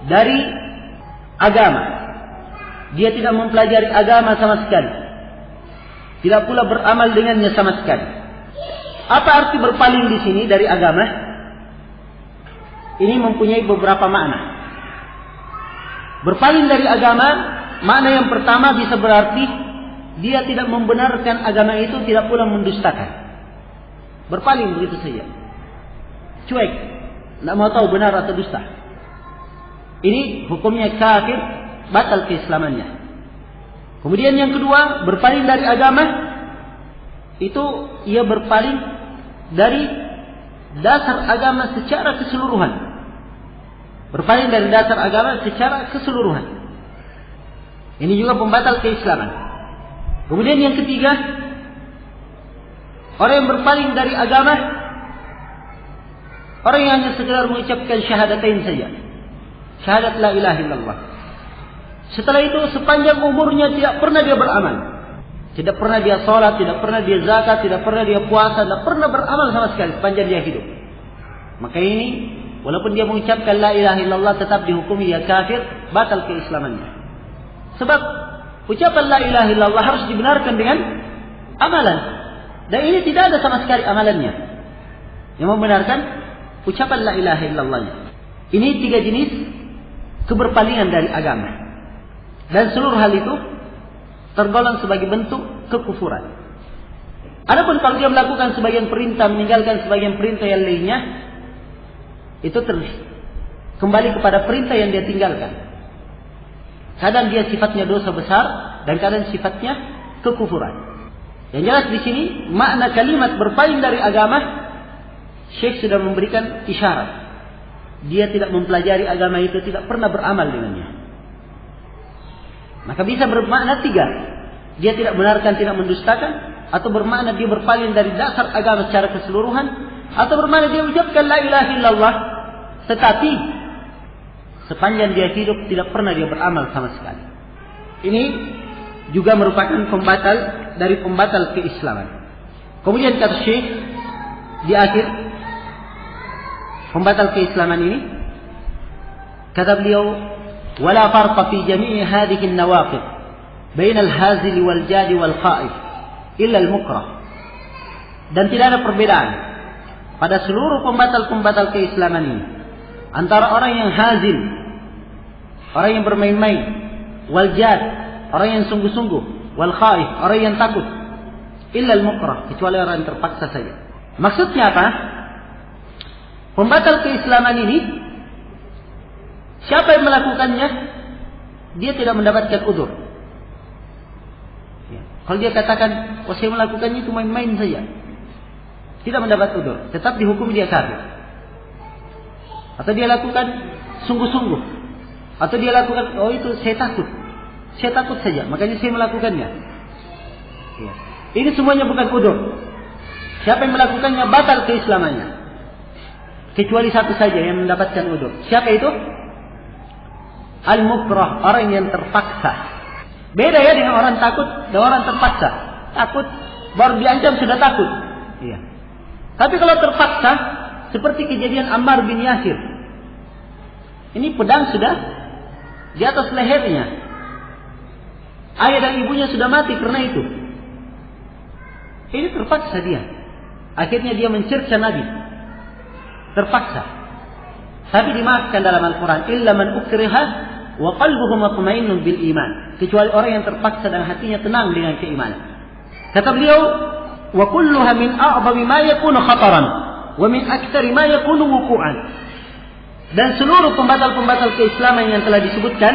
A: dari agama. Dia tidak mempelajari agama sama sekali, tidak pula beramal dengannya sama sekali. Apa arti berpaling di sini dari agama? Ini mempunyai beberapa makna. Berpaling dari agama, makna yang pertama bisa berarti dia tidak membenarkan agama itu, tidak pula mendustakan. Berpaling begitu saja, cuek, tidak mau tahu benar atau dusta. Ini hukumnya kafir, batal keislamannya. Kemudian yang kedua, berpaling dari agama itu ia berpaling dari dasar agama secara keseluruhan. Berpaling dari dasar agama secara keseluruhan. Ini juga pembatal keislaman. Kemudian yang ketiga, orang yang berpaling dari agama, orang yang hanya sekedar mengucapkan syahadatain saja, syahadat la ilaha illallah. Setelah itu sepanjang umurnya tidak pernah dia beramal, tidak pernah dia sholat, tidak pernah dia zakat, tidak pernah dia puasa, tidak pernah beramal sama sekali sepanjang dia hidup. Maka ini walaupun dia mengucapkan la ilaha illallah, tetap dihukumi dia kafir, batal keislamannya. Sebab ucapan la ilaha illallah harus dibenarkan dengan amalan, dan ini tidak ada sama sekali amalannya yang membenarkan ucapan la ilaha illallahnya. Ini 3 jenis keberpalingan dari agama, dan seluruh hal itu tergolong sebagai bentuk kekufuran. Adapun kalau dia melakukan sebagian perintah, meninggalkan sebagian perintah yang lainnya, itu kembali kepada perintah yang dia tinggalkan. Kadang dia sifatnya dosa besar, dan kadang sifatnya kekufuran. Yang jelas di sini makna kalimat berpaling dari agama, Syekh sudah memberikan isyarat. Dia tidak mempelajari agama itu, tidak pernah beramal dengannya. Maka bisa bermakna 3. Dia tidak benarkan, tidak mendustakan, atau bermakna dia berpaling dari dasar agama secara keseluruhan, atau bermakna dia ucapkan la ilaha illallah, tetapi sepanjang dia hidup tidak pernah dia beramal sama sekali. Ini juga merupakan pembatal dari pembatal keislaman. Kemudian kata Syekh di akhir pembatal keislaman ini, kata beliau, "Wala farqa fi jami'i hadhihi an-nawaqid bain al-hazil wal jadi wal khaif illa al-mukrah." Dan tidak ada perbedaan pada seluruh pembatal-pembatal keislaman ini antara orang yang hazil, orang yang bermain-main, wal jad, orang yang sungguh-sungguh, wal khaif, orang yang takut, illa al-mukrah, kecuali orang yang terpaksa saja. Maksudnya apa? Pembatal keislaman ini, siapa yang melakukannya, dia tidak mendapatkan udzur. Ya. Kalau dia katakan, "Oh, saya melakukannya itu main-main saja," tidak mendapat udzur, tetap dihukum dia kafir. Atau dia lakukan sungguh-sungguh, atau dia lakukan, "Oh, itu saya takut saja, makanya saya melakukannya." Ya. Ini semuanya bukan udzur. Siapa yang melakukannya batal keislamannya. kecuali satu saja yang mendapatkan udzur. Siapa itu? Al-mukrah, orang yang terpaksa. Beda ya dengan orang takut dan orang terpaksa. Takut baru diancam sudah takut. Iya. Tapi kalau terpaksa, seperti kejadian Ammar bin Yasir. Ini pedang sudah di atas lehernya. Ayah dan ibunya sudah mati karena itu. Ini terpaksa dia. Akhirnya dia mencerca Nabi. Terpaksa. Tapi dimaafkan dalam Al-Quran. Illa man ukriha wa qalbuhu mutmainnun bil iman. Kecuali orang yang terpaksa dan hatinya tenang dengan keimanan. Kata beliau, wa kulluha min a'zami ma yakunu khataran wa min aktsari ma yakunu wuqu'an. Dan seluruh pembatal-pembatal keislaman yang telah disebutkan,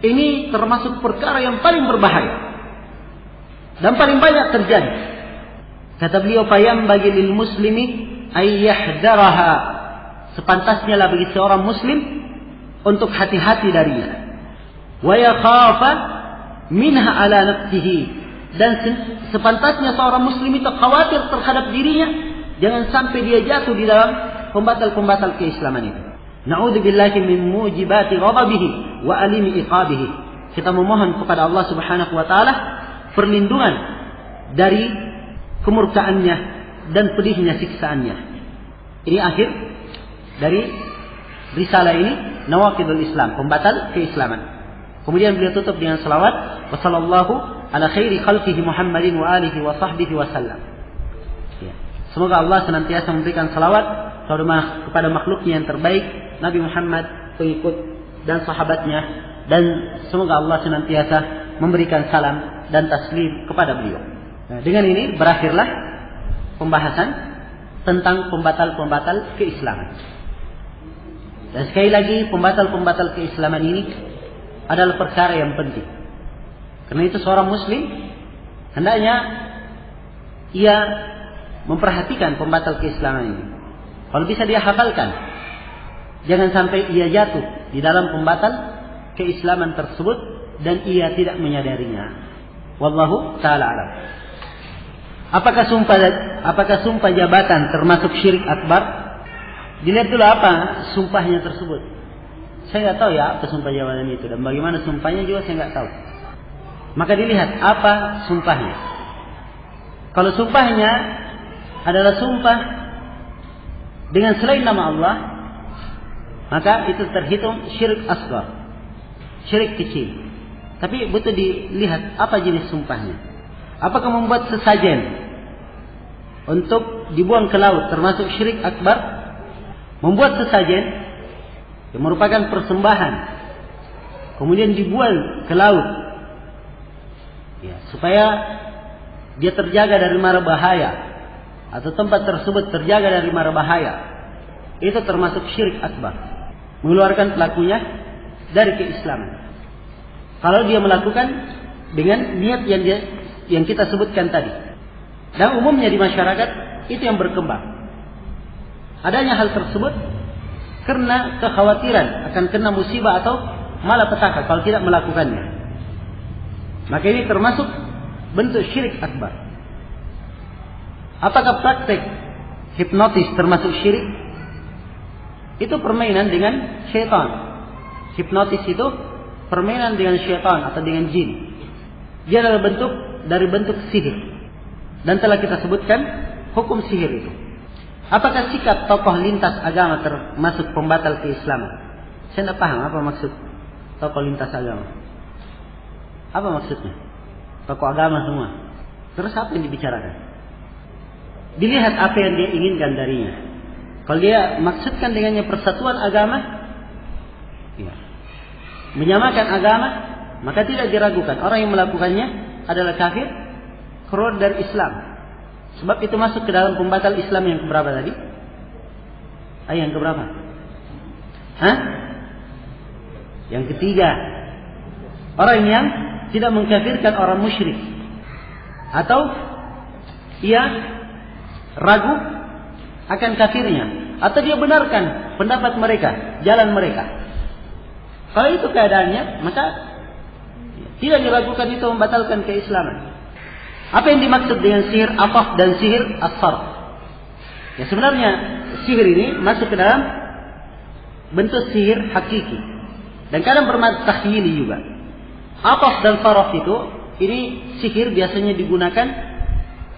A: ini termasuk perkara yang paling berbahaya dan paling banyak terjadi. Kata beliau, fayam bagi lil muslimi ay yahdaraha. Sepantasnya lah bagi seorang muslim untuk hati-hati darinya. Wa yakhafa minha ala nafsihi. Dan sepantasnya seorang muslim itu khawatir terhadap dirinya, jangan sampai dia jatuh di dalam pembatal-pembatal keislaman itu. Na'udzubillahi min mujibati ghadabihi wa alimi iqabihi. Kita memohon kepada Allah Subhanahu wa taala perlindungan dari kemurkaannya dan pedihnya siksaannya. Ini akhir dari risalah ini, Nawaqidul Islam, pembatal keislaman. Kemudian beliau tutup dengan salawat, wa sallallahu ala khairi khalqihi Muhammadin wa alihi wa sahbihi wa sallam. Ya. Semoga Allah senantiasa memberikan salawat kepada makhluknya yang terbaik, Nabi Muhammad, pengikut dan sahabatnya, dan semoga Allah senantiasa memberikan salam dan taslim kepada beliau. Nah, dengan ini berakhirlah pembahasan tentang pembatal-pembatal keislaman. Dan sekali lagi, pembatal-pembatal keislaman ini adalah perkara yang penting. Karena itu seorang muslim hendaknya ia memperhatikan pembatal keislaman ini. Kalau bisa dia hafalkan. Jangan sampai ia jatuh di dalam pembatal keislaman tersebut dan ia tidak menyadarinya. Wallahu ta'ala alam. Apakah sumpah jabatan termasuk syirik akbar? Dilihat dulu apa sumpahnya tersebut. Saya nggak tahu ya apa sumpah jabatan itu dan bagaimana sumpahnya juga saya nggak tahu. Maka dilihat apa sumpahnya. Kalau sumpahnya adalah sumpah dengan selain nama Allah, maka itu terhitung syirik asghar, syirik kecil. Tapi betul dilihat apa jenis sumpahnya. Apakah membuat sesajen untuk dibuang ke laut termasuk syirik akbar? Membuat sesajen yang merupakan persembahan kemudian dibuang ke laut, ya, supaya dia terjaga dari mara bahaya atau tempat tersebut terjaga dari mara bahaya, itu termasuk syirik akbar, mengeluarkan pelakunya dari keislaman. Kalau dia melakukan dengan niat yang kita sebutkan tadi. Dan umumnya di masyarakat itu yang berkembang. Adanya hal tersebut karena kekhawatiran akan kena musibah atau malapetaka kalau tidak melakukannya. Maka ini termasuk bentuk syirik akbar. Apakah praktek hipnotis termasuk syirik? Itu permainan dengan syaitan. Hipnotis itu permainan dengan syaitan atau dengan jin. Dia adalah dari bentuk sihir. Dan telah kita sebutkan hukum sihir itu. Apakah sikap tokoh lintas agama termasuk pembatal keislaman? Saya tidak paham apa maksud tokoh lintas agama. Apa maksudnya? Tokoh agama semua. Terus apa yang dibicarakan? Dilihat apa yang dia inginkan darinya. Kalau dia maksudkan dengannya persatuan agama, ya, menyamakan agama, maka tidak diragukan. Orang yang melakukannya adalah kafir, keluar dari Islam. Sebab itu masuk ke dalam pembatal Islam yang keberapa tadi? Yang keberapa? Yang ketiga. Orang yang tidak mengkafirkan orang musyrik. Atau ia ragu akan kafirnya. Atau dia benarkan pendapat mereka, jalan mereka. Kalau itu keadaannya, maka tidak diragukan itu membatalkan keislaman. Apa yang dimaksud dengan sihir afaf dan sihir asfar? Ya sebenarnya sihir ini masuk ke dalam bentuk sihir hakiki. Dan kadang bermakna takhyili juga. Ataf dan saraf itu, ini sihir biasanya digunakan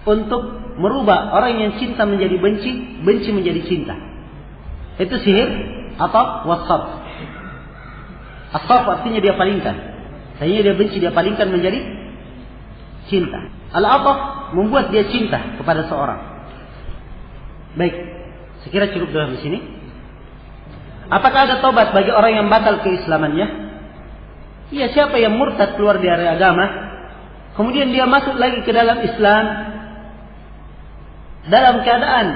A: untuk merubah orang yang cinta menjadi benci, benci menjadi cinta. Itu sihir ataf wasarf. Asarf artinya dia palingkan. Tadinya dia benci, dia palingkan menjadi cinta. Al-ataf membuat dia cinta kepada seorang. Baik, sekira cukup dalam di sini. Apakah ada tobat bagi orang yang batal keislamannya? Iya, siapa yang murtad keluar dari agama, kemudian dia masuk lagi ke dalam Islam, dalam keadaan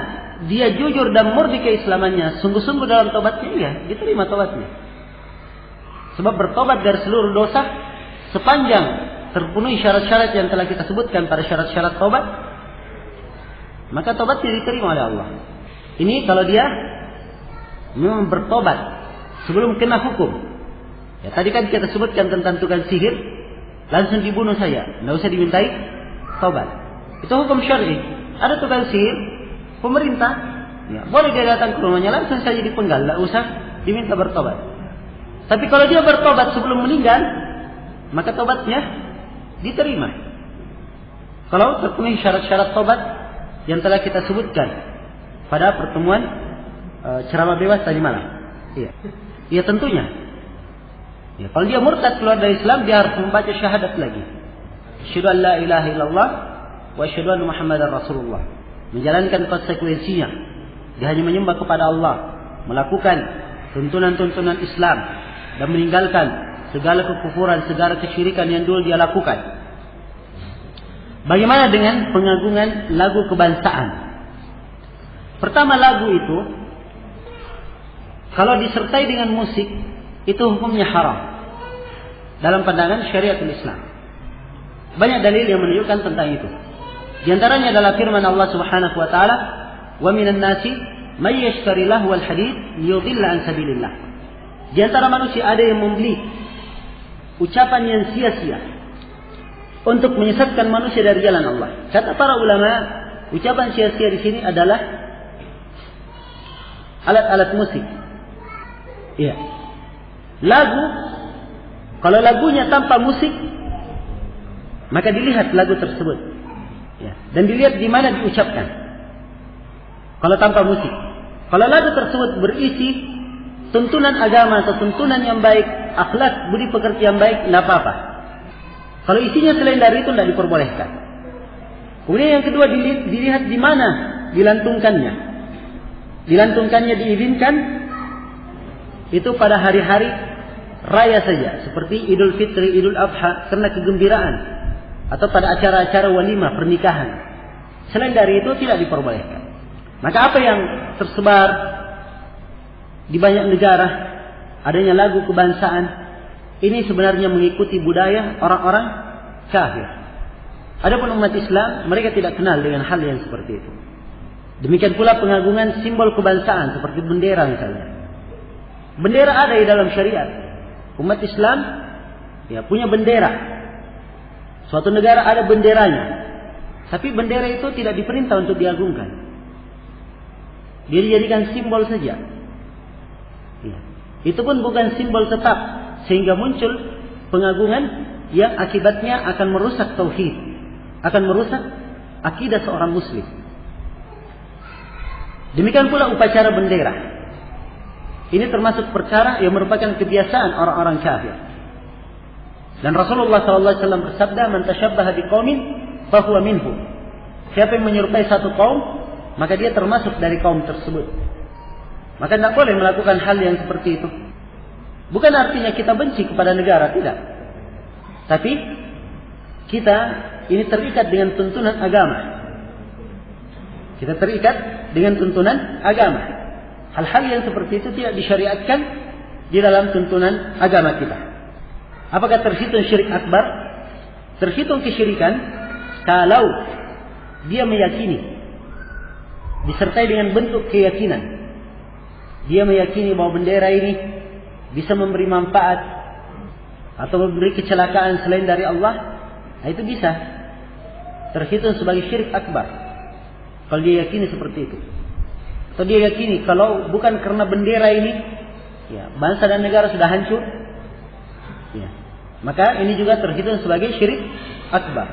A: dia jujur dan murni keislamannya, sungguh-sungguh dalam tobatnya, iya, diterima tobatnya. Sebab bertobat dari seluruh dosa, sepanjang terpenuhi syarat-syarat yang telah kita sebutkan pada syarat-syarat tobat, maka tobatnya diterima oleh Allah. Ini kalau dia memang bertobat sebelum kena hukum. Ya, tadi kan kita sebutkan tentang tukang sihir, langsung dibunuh saya, tidak usah dimintai tobat. Itu hukum syar'i. Ada tukang sihir, pemerintah, ya, boleh dia datang ke rumahnya langsung saja dipenggal, tidak usah diminta bertobat. Tapi kalau dia bertobat sebelum meninggal, maka tobatnya diterima. Kalau terpenuhi syarat-syarat tobat yang telah kita sebutkan pada pertemuan ceramah bebas tadi malam. Iya. Iya tentunya. Ya, kalau dia murtad keluar dari Islam, dia harus membaca syahadat lagi. Asyhadu an la ilaha illallah wa asyhadu anna Muhammadar Rasulullah. Menjalankan konsekuensinya. Dia hanya menyembah kepada Allah, melakukan tuntunan-tuntunan Islam dan meninggalkan segala kekufuran, segala kesyirikan yang dulu dia lakukan. Bagaimana dengan pengagungan lagu kebangsaan? Pertama, lagu itu kalau disertai dengan musik, itu hukumnya haram dalam pandangan syariatul Islam. Banyak dalil yang menunjukkan tentang itu. Di antaranya adalah firman Allah Subhanahu wa taala, "Wa minan nasi may yashtari lahwal hadits liyudilla an sabilillah." Di antara manusia ada yang membeli ucapan yang sia-sia untuk menyesatkan manusia dari jalan Allah. Kata para ulama, ucapan sia-sia di sini adalah alat-alat musik. Iya. Lagu, kalau lagunya tanpa musik, maka dilihat lagu tersebut, ya, dan dilihat di mana diucapkan. Kalau tanpa musik, kalau lagu tersebut berisi tuntunan agama atau tuntunan yang baik, akhlak, budi pekerti yang baik, tidak apa-apa. Kalau isinya selain dari itu, tidak diperbolehkan. Kemudian yang kedua, dilihat di mana dilantungkannya. Dilantungkannya diizinkan itu pada hari-hari raya saja, seperti Idul Fitri, Idul Adha, karena kegembiraan, atau pada acara-acara walimah pernikahan. Selain dari itu tidak diperbolehkan. Maka apa yang tersebar di banyak negara, adanya lagu kebangsaan, ini sebenarnya mengikuti budaya orang-orang kafir. Adapun umat Islam, mereka tidak kenal dengan hal yang seperti itu. Demikian pula pengagungan simbol kebangsaan seperti bendera misalnya. Bendera ada di dalam syariat. Umat Islam ya punya bendera. Suatu negara ada benderanya. Tapi bendera itu tidak diperintah untuk diagungkan. Dia dijadikan simbol saja. Ya. Itu pun bukan simbol tetap, sehingga muncul pengagungan yang akibatnya akan merusak tauhid, akan merusak akidah seorang muslim. Demikian pula upacara bendera. Ini termasuk perkara yang merupakan kebiasaan orang-orang kafir. Dan Rasulullah SAW bersabda, "Man tashabbaha biqaumin fahuwa minhum." Siapa yang menyerupai satu kaum, maka dia termasuk dari kaum tersebut. Maka tidak boleh melakukan hal yang seperti itu. Bukan artinya kita benci kepada negara, tidak. Tapi kita ini terikat dengan tuntunan agama. Kita terikat dengan tuntunan agama. Hal-hal yang seperti itu tidak disyariatkan di dalam tuntunan agama kita. Apakah terhitung syirik akbar? Terhitung kesyirikan kalau dia meyakini, disertai dengan bentuk keyakinan. Dia meyakini bahwa bendera ini bisa memberi manfaat atau memberi kecelakaan selain dari Allah, nah itu bisa terhitung sebagai syirik akbar kalau dia yakini seperti itu. Atau dia yakini kalau bukan karena bendera ini, ya, bangsa dan negara sudah hancur. Ya. Maka ini juga terhitung sebagai syirik akbar.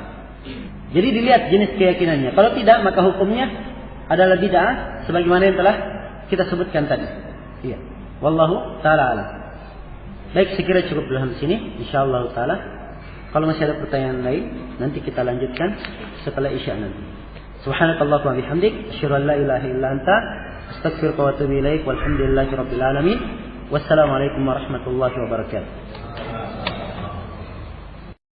A: Jadi dilihat jenis keyakinannya. Kalau tidak, maka hukumnya adalah bid'ah sebagaimana yang telah kita sebutkan tadi. Iya. Wallahu taala alam. Baik, sekira cukup dulu di sini. Insyaallah taala. Kalau masih ada pertanyaan lain, nanti kita lanjutkan setelah Isya nanti. Subhanakallahumma wa bihamdik, asyhadu an la ilaha illa anta, astaghfiruka wa atubu ilaik. Walhamdulillahirabbil alamin. Wassalamualaikum warahmatullahi wabarakatuh.